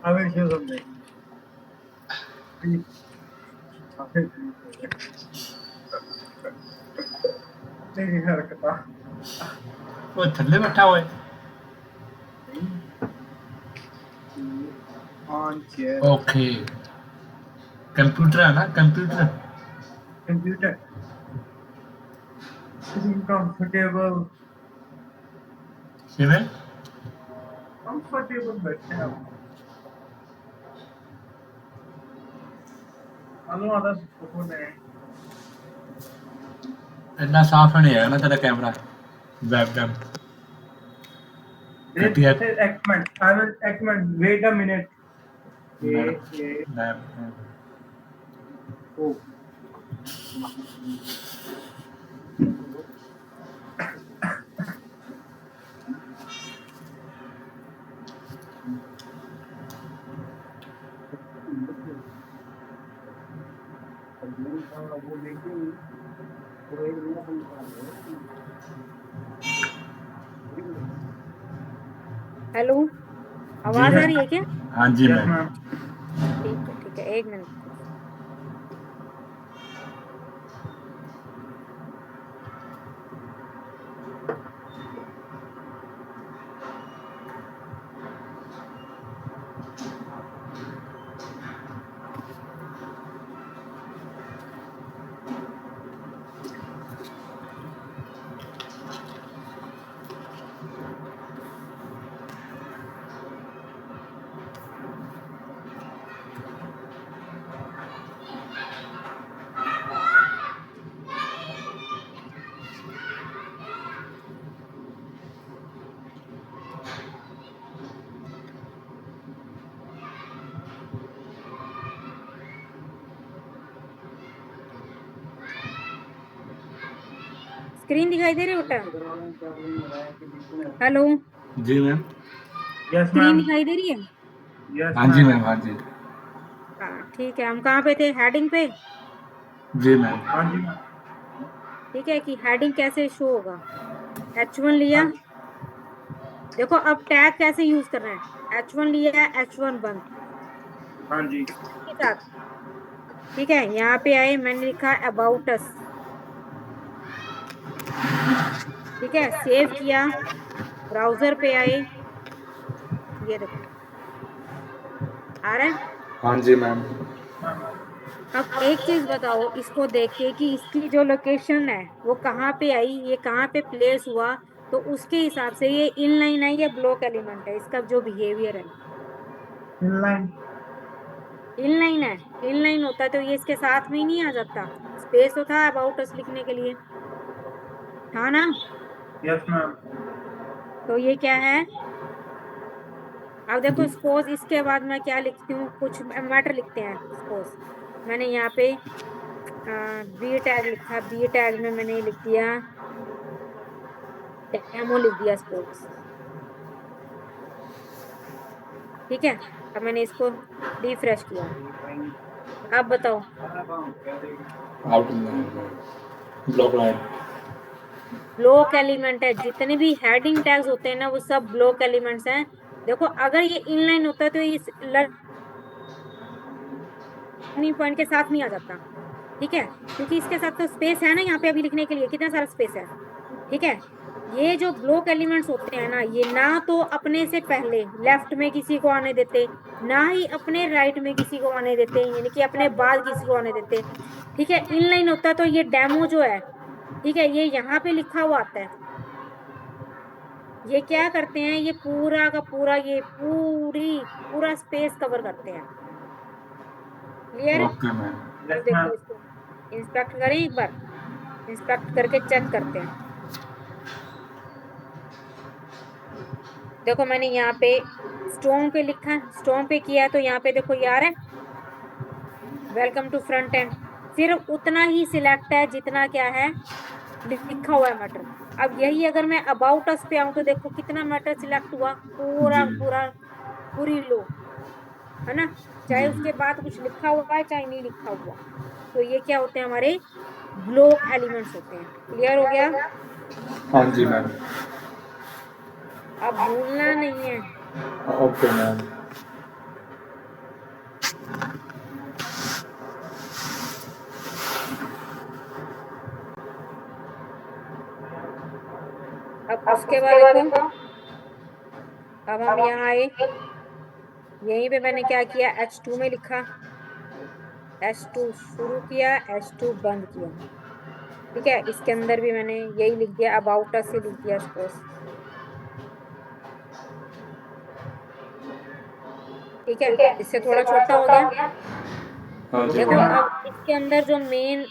I will show something. Please. नहीं हरकता वो थल्ले बैठा हुआ है। on chair ओके कंप्यूटर है ना कंप्यूटर। computer sitting comfortable बैठे हैं आप हेलो आधा फोन है इतना साफ नहीं है ना तेरा कैमरा वेबकैम। घटिया I will wait a minute. Oh. Hello, आवाज आ रही है क्या? हाँ जी Yes, मैम। ma'am. ठीक है, एक मिनट। स्क्रीन दिखाई दे रही है बेटा? हेलो, जी मैम। Yes, screen ma'am. दिखाई दे रही है? Yes, हाँ जी ma'am. मैम। हाँ जी। हाँ ठीक है, हम कहाँ पे थे, हेडिंग पे? जी मैम। हाँ जी. ठीक है, कि हेडिंग कैसे शो होगा। H1 लिया, देखो अब टैग कैसे यूज कर रहे हैं, H1 लिया, H1 बंद हाँ जी के साथ। ठीक है, यहाँ पे आए, मैंने लिखा अबाउट अस। ठीक है, सेव किया, ब्राउजर पे आए, ये देखो आ रहा है। हाँ जी मैम। अब एक चीज बताओ इसको देख के कि इसकी जो लोकेशन है वो कहाँ पे आई, ये कहाँ पे प्लेस हुआ, तो उसके हिसाब से ये इनलाइन है या ब्लॉक एलिमेंट है, इसका जो बिहेवियर है। इनलाइन। इनलाइन है, इनलाइन होता है तो ये इसके साथ में ही नहीं आ जाता, स्पेस तो था अबाउट अस लिखने के लिए, था ना। Yes ma'am. तो ये क्या है, अब देखो सपोज इसके बाद मैं क्या लिखती हूँ, कुछ मैटर लिखते हैं। सपोज मैंने यहाँ पे बी टैग लिखा, बी टैग में मैंने लिख दिया डेमो, लिख दिया सपोज। ठीक है, अब मैंने इसको रिफ्रेश किया, अब बताओ। Out block line. Block element है, जितने भी हेडिंग टैग्स होते हैं ना वो सब ब्लॉक एलिमेंट्स हैं। देखो अगर ये इनलाइन होता है तो ये इस लर्निंग पॉइंट के साथ नहीं आ जाता। ठीक है, क्योंकि इसके साथ तो स्पेस है ना, यहाँ पे अभी लिखने के लिए कितना सारा स्पेस है। ठीक है, ये जो ब्लॉक एलिमेंट्स होते हैं ना, ये ना तो अपने से पहले लेफ्ट में किसी को आने देते, ना ही अपने राइट में किसी को आने देते, यानी कि अपने बाद किसी को आने देते। ठीक है, इनलाइन होता है तो ये डेमो जो है, ठीक है, ये यहाँ पे लिखा हुआ आता है। ये क्या करते हैं, ये पूरा का पूरा, ये पूरा स्पेस कवर करते हैं। क्लियर। Okay ma'am. अब यस देखो मैम। इसको इंस्पेक्ट करें एक बार, इंस्पेक्ट करके चेक करते हैं। देखो मैंने यहाँ पे स्टोन पे लिखा, स्टोन पे किया तो यहाँ पे देखो यार है वेलकम टू फ्रंट एंड, सिर्फ उतना ही सिलेक्ट है जितना क्या है लिखा हुआ है मैटर। अब यही अगर मैं अबाउट अस पे आऊं तो देखो कितना मैटर सिलेक्ट हुआ, पूरा जी पूरा पूरी लो, है ना, चाहे जी उसके बाद कुछ लिखा हुआ है चाहे नहीं लिखा हुआ। तो ये क्या होते हैं, हमारे ब्लॉक एलिमेंट्स होते हैं। क्लियर हो गया। हाँ जी मैम। अब भूलना नहीं है। Okay ma'am. अब उसके बाद देखो, अब हम यहाँ आए, यहीं पे मैंने क्या किया, H2 में लिखा, H2 शुरू किया, H2 बंद किया। ठीक है, इसके अंदर भी मैंने यही लिख दिया, अबाउट अस से लिख दिया सपोज। ठीक है, इससे थोड़ा छोटा हो गया। हाँ जी देखो मैम। अब इसके अंदर जो मेन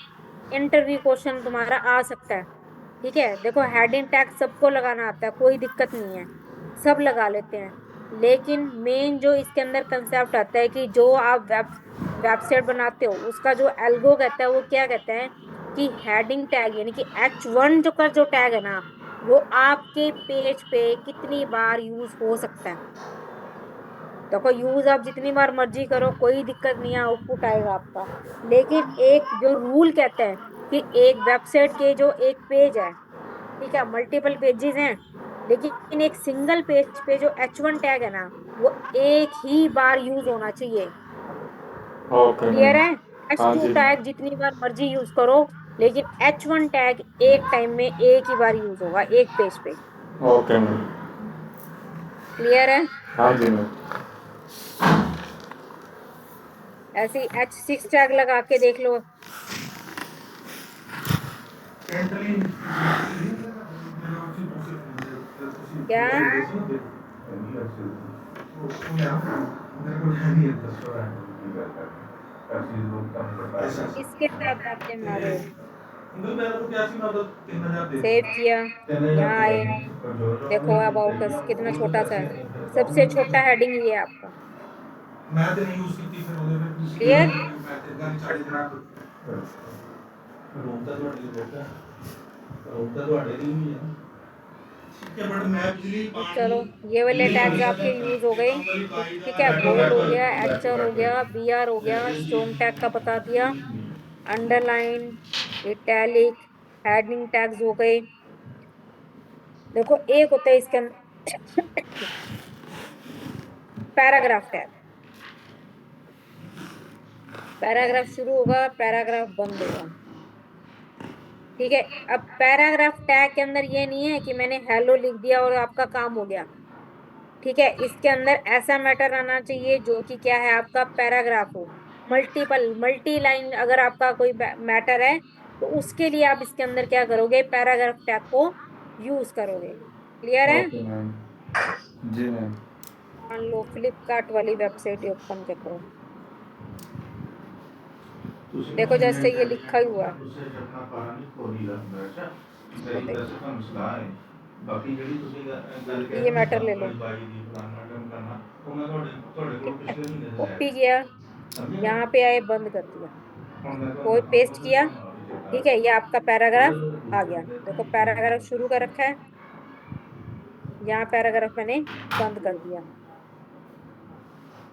इंटरव्यू क्वेश्चन तुम्हारा आ सकता है। ठीक है, देखो हेडिंग टैग सबको लगाना आता है, कोई दिक्कत नहीं है, सब लगा लेते हैं। लेकिन मेन जो इसके अंदर कंसेप्ट आता है कि जो आप वेबसाइट बनाते हो उसका जो एल्गो कहता है, वो क्या कहता है कि हेडिंग टैग यानी कि H1 जो का जो टैग है ना, वो आपके पेज पे कितनी बार यूज हो सकता है। देखो यूज आप जितनी बार मर्जी करो, कोई दिक्कत नहीं है, आउटपुट आएगा आपका। लेकिन एक जो रूल कहता है कि एक वेबसाइट के जो एक पेज है, ठीक है, मल्टीपल पेजेस हैं, लेकिन एक सिंगल पेज पे जो H1 टैग है ना, वो एक ही बार यूज होना चाहिए। Okay clear ma'am. है। हाँ H2 जी टैग जितनी बार मर्जी यूज करो, लेकिन H1 टैग एक टाइम में एक ही बार यूज होगा एक पेज पे। Okay ma'am. क्लियर है। हाँ जी मैम। ऐसे ही H6 टैग लगा के देख लो। क्या इसके साथ बातें मारो। सेव किया, यहाँ आए, देखो अबाउट अस कितना छोटा सा है, सबसे छोटा हेडिंग ये है आपका। क्लियर। चलो ये वाले टैग्स आपके यूज हो गए। ठीक है, बोल्ड हो गया, एचआर हो गया, बीआर हो गया, स्ट्रॉन्ग टैग का बता दिया, अंडरलाइन, इटैलिक, हेडिंग टैग्स हो गए। देखो एक होता है इसके अंदर पैराग्राफ टैग। पैराग्राफ शुरू होगा, पैराग्राफ बंद होगा। ठीक है, अब पैराग्राफ टैग के अंदर ये नहीं है कि मैंने हेलो लिख दिया और आपका काम हो गया। ठीक है, इसके अंदर ऐसा मैटर आना चाहिए जो कि क्या है, आपका पैराग्राफ हो, मल्टीपल मल्टी लाइन अगर आपका कोई मैटर है तो उसके लिए आप इसके अंदर क्या करोगे, पैराग्राफ टैग को यूज करोगे। क्लियर है? Okay ma'am. जी मैम। मान लो फ्लिपकार्ट वाली वेबसाइट ओपन कर लो। देखो जैसे ये लिखा ही हुआ है, इसको देखो, ये मैटर ले लो। कॉपी किया, यहाँ पे आए, बंद कर दिया, कोई पेस्ट किया। ठीक है, ये आपका पैराग्राफ आ गया। देखो पैराग्राफ शुरू कर रखा है, यहाँ पैराग्राफ मैंने बंद कर दिया।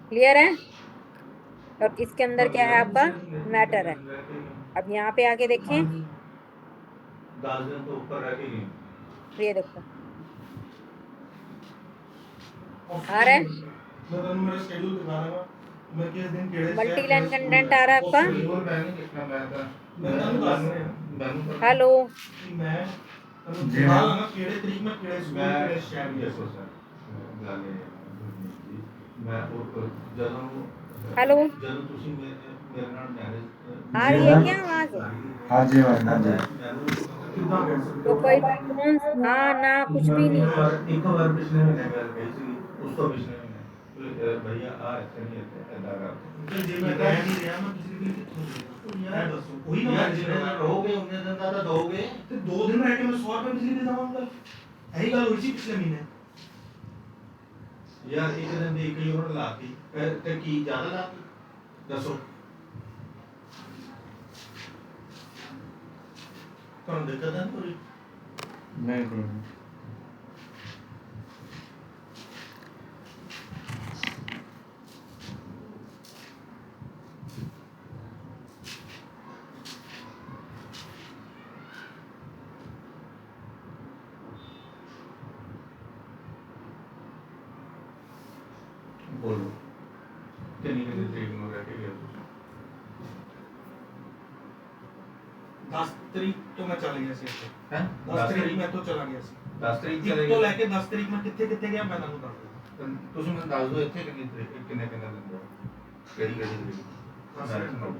क्लियर है? और इसके अंदर क्या है, आपका मैटर है। अब यहाँ पे आके देखें, ये देखो आ रहा है, मल्टी लाइन कंटेंट आ रहा है आपका। हेलो, जी मैम। हेलो, आ रही है क्या आवाज? हाँ जी मैम, हाँ जी। तो कोई टोन हाँ ना कुछ भी नहीं। दो दिन रह के मैं 100 रुपए बिजली दे देवांगा। यही गल हुई सी पिछले महीने। यार एक दिन ਦੀ ਇੱਕ ਯੂਨਿਟ ਲਾਤੀ ਤੇ ਕੀ ਜ਼ਿਆਦਾ ਲਾਤੀ ਦੱਸੋ। ਤੁਹਾਨੂੰ ਦਿੱਕਤ ਹੈ ਪੂਰੀ? नहीं नहीं। ਬੋਲੋ ਕਿੰਨੀ ਕਿੰਨੀ ਤਰੀਕ ਨੂੰ ਰਹਿ ਕੇ ਗਏ ਤੁਸੀਂ? 10 ਤਰੀਕ ਤੋਂ ਮੈਂ ਚਲਾ ਗਿਆ ਸੀ ਇੱਥੇ। ਹੈ 10 ਤਰੀਕ ਮੈਂ ਤੋਂ ਚਲਾ ਗਿਆ ਸੀ। 10 ਤਰੀਕ ਚਲੇ ਗਏ ਤੋਂ ਲੈ ਕੇ 10 ਤਰੀਕ ਮੈਂ ਕਿੱਥੇ ਕਿੱਥੇ ਗਿਆ ਮੈਂ ਤੁਹਾਨੂੰ ਦੱਸ ਦਿੰਦਾ। ਤੁਸੀਂ ਮੈਨੂੰ ਦੱਸ ਦਿਓ ਇੱਥੇ ਕਿੰਨੀ ਤਰੀਕ ਕਿੰਨੇ ਕਿੰਨੇ ਦਿਨ ਦਾ ਕਿਹੜੀ ਕਿਹੜੀ ਤਰੀਕ? ਦੱਸ ਦਿੰਦਾ।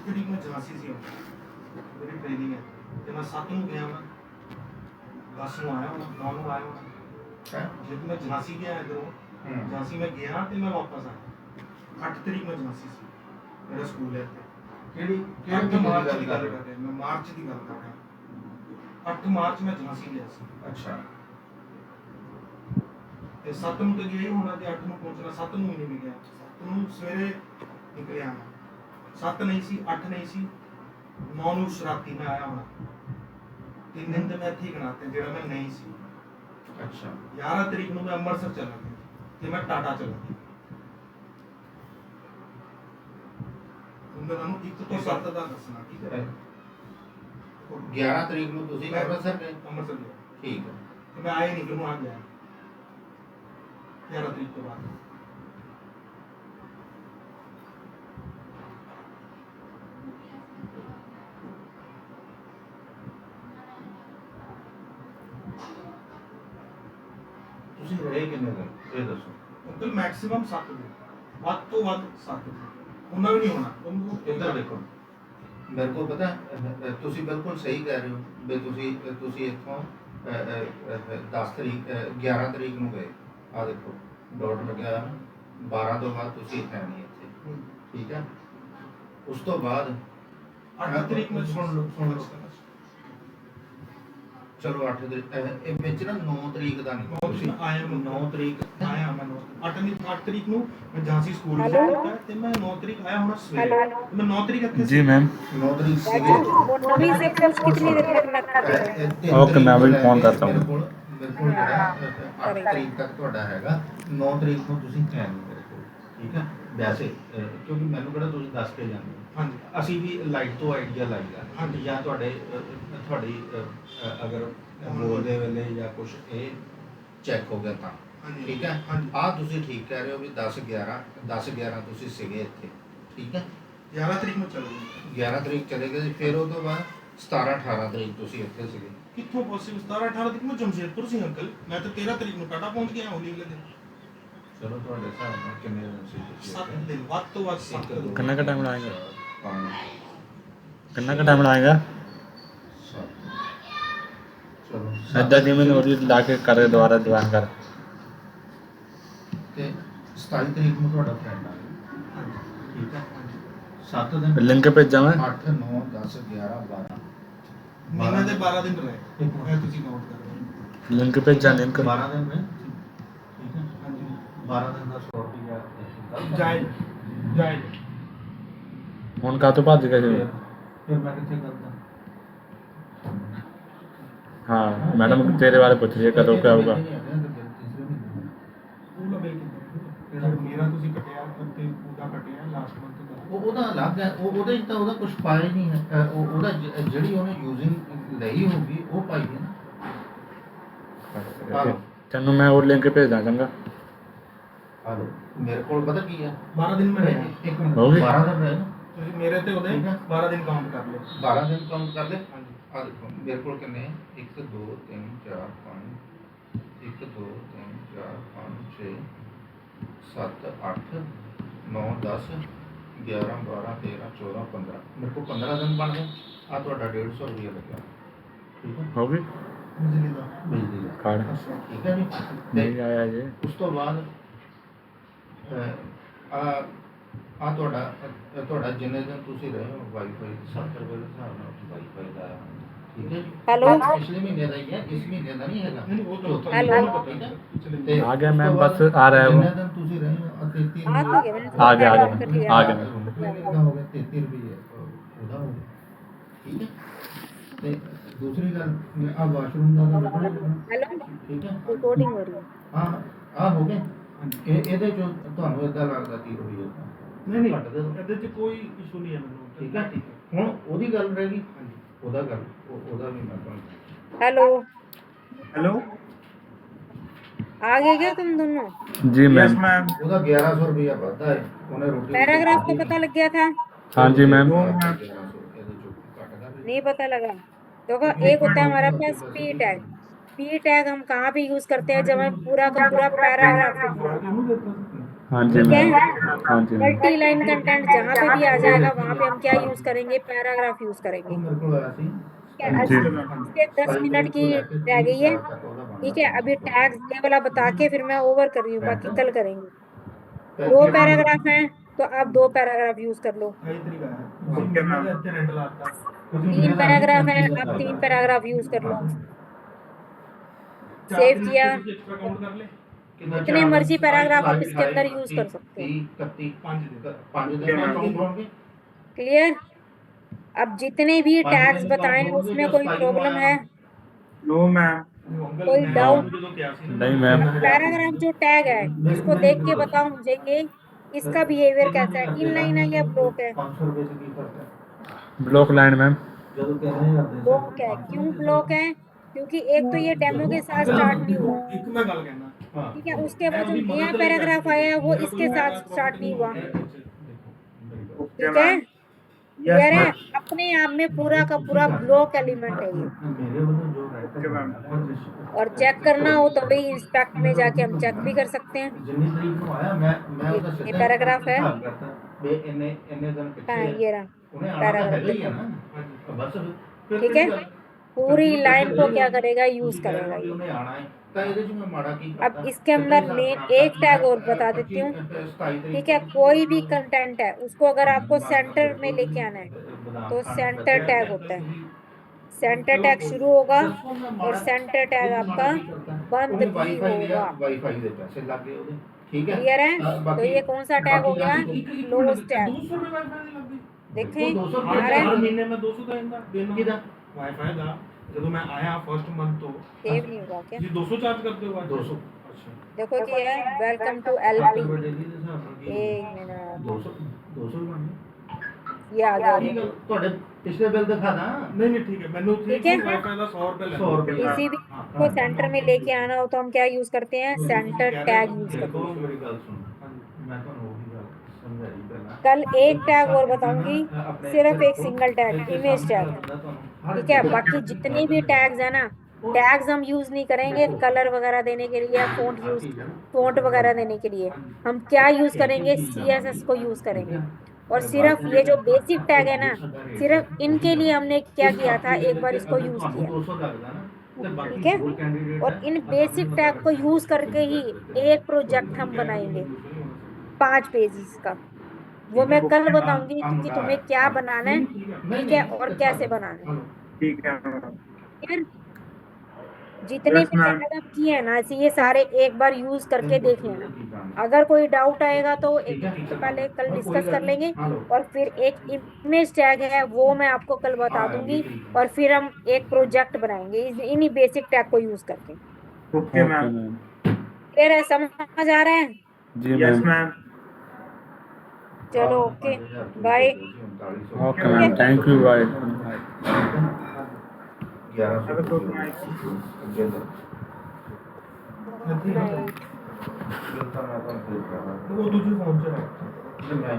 तरीक में झांसी से मेरी ट्रेनिंग है तो मैं 7 ਨੂੰ ਗਿਆ ਮੈਂ 10 ਨੂੰ ਆਇਆ ਮੈਂ 9 ਨੂੰ ਆਇਆ मैं जब मैं झांसी गया इधरों झांसी में गया तो मैं वापस आया 8 तरीक में झांसी से मेरा स्कूल है केड़ी केड़ी मार्च की गल कर रहा मैं मार्च की गल कर रहा 8 मार्च में झांसी गया सी अच्छा ਤੇ 7 ਨੂੰ ਤੇ ਗਿਆ ਹੀ ਹੋਣਾ ਤੇ 8 ਨੂੰ ਪਹੁੰਚਣਾ 7 ਨੂੰ ਹੀ ਨਹੀਂ ਗਿਆ 7 ਨੂੰ ਸਵੇਰੇ ਨਿਕਲਿਆ ਮੈਂ 7 नहीं सी 8 नहीं सी 9 ਨੂੰ ਸ਼ਰਾਤੀ ਮੈਂ ਆਇਆ ਹੁਣ 3 दिन ਤੇ ਮੈਂ ਇੱਥੇ ਗਨਾਤੇ ਜਿਹੜਾ ਮੈਂ ਨਹੀਂ ਸੀ ਅੱਛਾ 11 ਤਰੀਕ ਨੂੰ ਮੈਂ ਅੰਮ੍ਰਿਤਸਰ ਚਲਾ ਗਿਆ ਤੇ ਮੈਂ ਟਾਟਾ ਚਲਾ ਗਿਆ ਉਹਨਾਂ ਨੂੰ 1 ਤੋਂ 7 ਦਾ ਦੱਸਣਾ ਠੀਕ ਹੈ 11 ਤਰੀਕ ਨੂੰ ਤੁਸੀਂ ਅੰਮ੍ਰਿਤਸਰ ਗਏ? ਅੰਮ੍ਰਿਤਸਰ ਗਿਆ ਠੀਕ ਹੈ ਤੇ ਮੈਂ ਆਏ ਨਹੀਂ ਕਿ ਨੂੰ ਆ ਗਿਆ 11 ਤਰੀਕ ਤੋਂ ਬਾਅਦ ਤੁਸੀਂ ਰਹੇ ਕਿੰਨੇ ਦਿਨ ਇਹ ਦੱਸੋ ਅੰਕਲ ਮੈਕਸਿਮਮ 7 ਦਿਨ, ਵੱਧ ਤੋਂ ਵੱਧ 7 ਦਿਨ, ਉਹਨਾਂ ਵੀ ਨਹੀਂ ਹੋਣਾ। ਉਹਨੂੰ ਇੱਧਰ ਦੇਖੋ, ਮੇਰੇ ਕੋਲ ਪਤਾ ਤੁਸੀਂ ਬਿਲਕੁਲ ਸਹੀ ਕਹਿ ਰਹੇ ਹੋ ਵੀ ਤੁਸੀਂ ਇੱਥੋਂ 10 ਤਰੀਕ 11 ਤਰੀਕ ਨੂੰ ਗਏ, ਆ ਦੇਖੋ ਡਾਟ ਲੱਗਿਆ 12 ਤੋਂ ਬਾਅਦ ਤੁਸੀਂ ਹੈ ਨਹੀਂ ਇੱਥੇ, ਠੀਕ ਹੈ। ਉਸ ਤੋਂ ਬਾਅਦ 8 ਤਰੀਕ ਨੂੰ ਸੁਣ ਲਓ। ਚਲੋ 8 ਤਰੀਕ ਇਹ ਵਿੱਚ ਨਾ 9 ਤਰੀਕ ਦਾ ਨਹੀਂ ਤੁਸੀਂ ਆਇਆ ਮੈਂ 9 ਤਰੀਕ ਆਇਆ ਮੈਂ 8 ਤਰੀਕ ਨੂੰ ਮੈਂ ਝਾਂਸੀ ਸਕੂਲ ਵਿੱਚ Hello? ਕੀਤਾ ਤੇ ਮੈਂ 9 ਤਰੀਕ ਆਇਆ ਹੁਣ ਸਵੇਰੇ। ਮੈਂ 9 ਤਰੀਕ ਇੱਥੇ जी मैम 9 ਤਰੀਕ राजू, वो नवी से कुछ कितनी देर तक लगता है? ओके, मैं अभी फोन करता हूँ। ਮੇਰੇ ਕੋਲ ਜਿਹੜਾ 8 ਤਰੀਕ ਤੱਕ ਤੁਹਾਡਾ ਹੈਗਾ, 9 ਤਰੀਕ ਨੂੰ ਤੁਸੀਂ ਹੈ ਨਹੀਂ ਮੇਰੇ ਕੋਲ, ਠੀਕ ਹੈ। ਵੈਸੇ ਕਿਉਂਕਿ ਮੈਨੂੰ ਕਿਹੜਾ ਤੁਸੀਂ ਦੱਸ ਕੇ ਜਾਂਦੇ ਹੋ। ਹਾਂਜੀ ਅਸੀਂ ਵੀ ਲਾਈਟ ਤੋਂ ਆਈਡੀਆ ਲਾਈਦਾ ਹਾਂਜੀ। ਜਾਂ ਤੁਹਾਡੀ ਅਗਰ ਬੋਲਦੇ ਵੇਲੇ ਜਾਂ ਕੁਝ ਇਹ ਚੈੱਕ ਹੋ ਗਿਆ ਤਾਂ ਹਾਂਜੀ ਠੀਕ ਹੈ। ਹਾਂਜੀ ਆਹ ਤੁਸੀਂ ਠੀਕ ਕਹਿ ਰਹੇ ਹੋ ਵੀ 10 11 ਤੁਸੀਂ ਸੀਗੇ ਇੱਥੇ, ਠੀਕ ਹੈ। 11 ਤਰੀਕ ਨੂੰ ਚੱਲੂਗੀ। 11 ਤਰੀਕ ਚਲੇ ਗਏ ਸੀ, ਫਿਰ ਉਹ ਤੋਂ ਬਾਅਦ 17 18 ਤਰੀਕ ਤੁਸੀਂ ਇੱਥੇ ਸੀਗੇ। ਕਿੱਥੋਂ ਪੋਸੀਬਲ 17 18 ਤਰੀਕ ਨੂੰ ਜਮਸ਼ੇਦਪੁਰ ਸੀ ਅੰਕਲ, ਮੈਂ ਤਾਂ 13 ਤਰੀਕ ਨੂੰ ਟਾਟਾ ਪਹੁੰਚ ਗਿਆ ਹੋਲੀ ਵਾਲੇ ਦਿਨ। ਚਲੋ ਤੁਹਾਡੇ ਹਿਸਾਬ ਨਾਲ ਕਿੰਨੇ ਦਿਨ ਸੀ ਤੁਸੀਂ 7 ਦਿਨ, ਵੱਧ ਤੋਂ ਵੱਧ 7 ਦਿਨ। कितना का टाइम लगाएगा? 5 कितना का टाइम लगाएगा? 7 ਚਲੋ ऐदा जी मैंने और ला के कर दोबारा दीवान कर ਤੇ 27 ਤਰੀਕ ਨੂੰ ਤੁਹਾਡਾ ਫਰੈਂਡ ਆ ਗਿਆ, ਠੀਕ ਹੈ। 7 ਦਿਨ लिंक पे जाऊँ 8 9 10 11 12 ਮਹੀਨੇ ਦੇ 12 ਦਿਨ ਰਹੇ, ਇਹ ਤੁਸੀਂ ਨੋਟ ਕਰ ਲਓ। लिंक पे जा लिंक 12 ਦਿਨ ਰਹੇ, ਠੀਕ ਹੈ। ਹਾਂਜੀ 12 ਦਿਨ ਦਾ 100 ਰੁਪਇਆ ਜਾਇਜ਼ ਜਾਇਜ਼। ਹੁਣ ਕਾ ਤੋਂ ਭੱਜ ਗਏ ਜੀ? ਫਿਰ ਮੈਂ ਕਿੱਥੇ ਕਰਦਾ? हाँ मैडम तेरे वाले पूछ रही है कदों क्या होगा? ਸਕੂਲ ਅਵੇ ਕਿਹੜਾ ਮੇਰਾ ਤੁਸੀਂ ਕੱਟਿਆ ਤੇ ਉਹਦਾ ਕੱਟਿਆ ਲਾਸਟ ਮੰਥ ਦਾ। ਉਹਦਾ ਅਲੱਗ ਹੈ, ਉਹਦੇ ਚ ਤਾਂ ਉਹਦਾ ਕੁਝ ਪਾਇਆ ਹੀ ਨਹੀਂ ਹੈ। ਉਹਦਾ ਜਿਹੜੀ ਉਹਨੇ ਯੂਜ਼ਿੰਗ ਲਈ ਹੋਗੀ ਉਹ ਪਾਈ ਹੈ ਨਾ। तेनों मैं और लिंक भेज दा चंगा। ਹਾਲੋ ਮੇਰੇ ਕੋਲ ਪਤਾ ਕੀ ਹੈ, 12 ਦਿਨ ਮੈਂ ਰਹੇ। ਇੱਕ ਮਿੰਟ, ਹੋ ਗਏ? 12 ਦਿਨ ਰਹੇ ਨਾ, ਤੁਸੀਂ ਮੇਰੇ ਤੇ ਉਹਦੇ ਠੀਕ ਹੈ। 12 ਦਿਨ ਕਾਊਂਟ ਕਰ ਲਓ। 12 ਦਿਨ ਕਾਊਂਟ ਕਰ ਲੈ। ਹਾਂਜੀ ਆ ਦੇਖੋ ਮੇਰੇ ਕੋਲ ਕਿੰਨੇ 1 2 3 4 5 1 2 3 4 5 6 7 8 9 10 11 12 13 14 15 ਮੇਰੇ ਕੋਲ 15 ਦਿਨ ਬਣ ਗਏ। ਆ ਤੁਹਾਡਾ 150 ਰੁਪਏ ਲੱਗਿਆ, ਠੀਕ ਹੈ। हो गई ਬਿਜਲੀ ਦਾ। ਬਿਜਲੀ ਦਾ, कार्ड ਠੀਕ ਹੈ ਜੀ। नहीं आया ये ਉਸ ਤੋਂ ਬਾਅਦ ਆ ਤੁਹਾਡਾ ਜਿੰਨੇ ਦਿਨ ਤੁਸੀਂ ਰਹੇ ਹੋ ਵਾਈਫਾਈ 60 ਰੁਪਏ ਦੇ ਹਿਸਾਬ ਨਾਲ ਵਾਈਫਾਈ ਦਾ ਆਇਆ, ਠੀਕ ਹੈ ਜੀ। हेलो? ਪਿਛਲੇ ਮਹੀਨੇ ਦਾ ਹੀ ਹੈ, ਇਸ ਮਹੀਨੇ ਦਾ ਨਹੀਂ ਹੈਗਾ। ਨਹੀਂ ਉਹ ਤਾਂ ਹੈਲੋ? ਠੀਕ ਹੈ। ਪਿਛਲੇ ਤੇ आ गया ਉਸ मैम, ਤੋਂ बस ਬਾਅਦ आ रहा है वो। ਜਿੰਨੇ ਦਿਨ ਤੁਸੀਂ ਰਹੇ ਹੋ 33 आ तो गया, मैंने आ गया, आ बात गया, कर लिया। आ गया। ਦਾ ਹੋ ਗਿਆ 33 ਰੁਪਏ ਉਹਦਾ ਹੋ ਗਿਆ, ਠੀਕ ਹੈ। ਤੇ ਦੂਸਰੀ ਗੱਲ ਆ ਵਾਸ਼ਰੂਮ ਦਾ ਤਾਂ ਲੱਗਣਾ ਹੀ ਲੱਗਣਾ, हेलो? ਠੀਕ ਹੈ। रिकॉर्डिंग हो रही है। ਆ ਹੋ ਗਏ। ਇਹਦੇ ਚੋਂ ਤੁਹਾਨੂੰ ਇਦਾਂ ਲੱਗਦਾ 30 ਰੁਪਏ ਨਹੀਂ ਨਹੀਂ ਘੱਟ ਦੇ ਦਿਓ। ਇਹਦੇ 'ਚ ਕੋਈ ਇਸ਼ੂ ਨਹੀਂ ਹੈ ਮੈਨੂੰ। ਠੀਕ ਹੈ। ਹੁਣ ਉਹਦੀ ਗੱਲ ਰਹਿ ਗਈ, ਉਹਦਾ ਗੱਲ ਉਹਦਾ ਵੀ ਮੈਂ ਤੁਹਾਨੂੰ हेलो? हेलो आ गए क्या तुम दोनों? जी यस मैम। मैम। ਉਹਦਾ 1100 ਰੁਪਇਆ ਵੱਧਦਾ ਹੈ, ਉਹਨੇ ਰੋਟੀ पैराग्राफ तो पता लग गया था? हाँ जी मैम। 1100 ਇਹਦੇ ਚੋਂ ਘੱਟ ਕਰ ਦਿਓ। नहीं पता लगा। देखो एक होता है हमारे पास पी टैग। पी टैग हम कहाँ पे यूज करते हैं? जब हम पूरा का पूरा पैराग्राफ लिखना है। हाँ जी ठीक मैम। है? हाँ जी मैम। मल्टी लाइन कंटेंट जहाँ पे भी आ जाएगा वहाँ पे हम क्या यूज करेंगे? पैराग्राफ यूज ਉਹ करेंगे। ਮੇਰੇ ਕੋਲ ਆਇਆ ਸੀ ठीक है? इसके 10 मिनट की रह गई है। ठीक है, अभी टैग्स ये वाला बता के फिर मैं ओवर कर रही हूँ, बाकी कल करेंगे। 2 पैराग्राफ हैं तो आप 2 पैराग्राफ यूज कर लो। ਸਹੀ ਤਰੀਕਾ ਹੈ। Okay ma'am. ਇੱਥੇ ਰੈਂਟ ਲਾਤਾ। 3 पैराग्राफ हैं, आप 3 पैराग्राफ यूज कर लो। सेव किया। एक्स्ट्रा काउंट कर ले। जितने मर्जी पैराग्राफ आप इसके अंदर यूज कर सकते हो। 31 5 दिन 5 दिन काउंट होंगे। क्लियर? अब जितने भी टैग्स बताएं उसमें कोई प्रॉब्लम है? No ma'am. कोई डाउट? ਜਦੋਂ ਕਿਹਾ ਸੀ नहीं मैम। पैराग्राफ जो टैग है इसको देख के बताओ मुझे ये इसका बिहेवियर कैसा है? इनलाइन है या ब्लॉक है? 500 रुपए से की फर्क है ब्लॉक लाइन मैम। ਜਦੋਂ 3000 ਦੇ ब्लॉक है। क्यों ब्लॉक है? क्योंकि एक तो ये डेमो के साथ स्टार्ट नहीं हुआ। ਇੱਕ ਮੈਂ ਗੱਲ ਕਹਿਣਾ। ਹਾਂ ठीक है, उसके बाद जो नया पैराग्राफ आया है वो इसके साथ स्टार्ट नहीं हुआ। ओके ठीक है? मैम। क्लियर है? अपने आप में पूरा का पूरा ब्लॉक एलिमेंट है ये। मेरे मतलब जो रहता ओके मैम। और चेक करना हो तो भाई इंस्पेक्ट में जाके हम चेक भी कर सकते हैं। जितनी तरीक को आया मैं ਉਹਦਾ ये ਸਿੱਧਾ पैराग्राफ है। ਹਿਸਾਬ करता ਵੀ ਇੰਨੇ ਦਿਨ ਪਿੱਛੇ हाँ, है ये रहा ਉਹਨੇ ਆਣਾ ਤਾਂ पैराग्राफ ਹੈਗਾ ही है देखो, ना बस ਫਿਰ ठीक है? पूरी लाइन को क्या करेगा, यूज करेगा ये। ਉਹਨੇ ਆਣਾ ਹੈ ਤਾਂ ਇਹਦੇ ਚ ਮੈਂ ਮਾੜਾ ਕੀ अब ਕਰਤਾ इसके अंदर मेन एक टैग और बता देती हूँ, ठीक है? कोई भी कंटेंट है उसको अगर आपको सेंटर में लेके आना है तो सेंटर टैग होता है। सेंटर टैग शुरू होगा और सेंटर टैग आपका बंद भी होगा। वाईफाई ਦੇ ਪੈਸੇ ਲੱਗ ਗਏ ਉਹਦੇ ठीक है क्लियर है? तो ये कौन सा टैग हो गया? Close tag. 200 रुपए वाईफाई ਦੀ ਲੱਗਦੀ देखें 200 आ रहा ਹਰ है, ਮਹੀਨੇ ਮੈਂ 200 ਦਾ ਇੰਦਾ ਦੇਣਾ ਕਿਹਦਾ ਵਾਈਫਾਈ ਦਾ ਜਦੋਂ ਮੈਂ ਆਇਆ ਫਸਟ ਮੰਥ ਤੋਂ सेव नहीं होगा क्या? ਜੀ 200 ਚਾर्ज करते हो वाईफाई 200 अच्छा देखो कि है वेलकम टू ਅੱਠ एलपी। ਰੁਪਏ daily ਦੇ ਹਿਸਾਬ ਨਾਲ ਕੀ एक मिनट, 200 ਬਣ ये आ गया। ਠੀਕ ਹੈ ਤੁਹਾਡੇ ਪਿਛਲੇ ਬਿੱਲ ਦਿਖਾ ਦਾਂ नहीं नहीं ठीक है मैंने ठीक है। वाईफाई ਦਾ 100 रुपए 100 रुपए किसी भी को सेंटर में लेके आना हो तो हम क्या यूज करते हैं? सेंटर टैग यूज करते देखो हैं। मेरी गल सुन मैं ਤੁਹਾਨੂੰ ਉਹੀ ਗੱਲ ਸਮਝਾਈ ਪਹਿਲਾਂ कल एक टैग और बताऊंगी, सिर्फ एक सिंगल टैग, इमेज टैग, ठीक है? बाकी जितने भी टैग्स है ना, टैग्स हम यूज नहीं करेंगे कलर वगैरह देने के लिए, फोंट वगैरह देने के लिए। हम क्या यूज करेंगे? CSS को यूज करेंगे। और सिर्फ ये जो बेसिक टैग है ना, सिर्फ इनके लिए हमने क्या किया था, एक बार इसको यूज किया, ठीक है? और इन बेसिक टैग को यूज करके ही एक प्रोजेक्ट हम बनाएंगे 5 पेजेस का। वो मैं कल बताऊंगी कि तुम्हें क्या बनाना है, ठीक है, और कैसे बनाना है। ठीक है मैम। फिर जितने Yes, भी ma'am. टैग हम किए हैं ना, ऐसे ये सारे एक बार यूज करके देख लेना। अगर कोई डाउट आएगा तो एक पहले कल डिस्कस कर लेंगे। और फिर एक इमेज टैग है वो मैं आपको कल बता दूंगी, और फिर हम एक प्रोजेक्ट बनाएंगे इन्हीं बेसिक टैग को यूज करके। Okay ma'am. क्लियर है? समझ आ रहा है? जी यस मैम। मैम। चलो okay bye. Okay ma'am, thank you, bye. 1100 Have a good night. वो दूसरे फोन से है मैं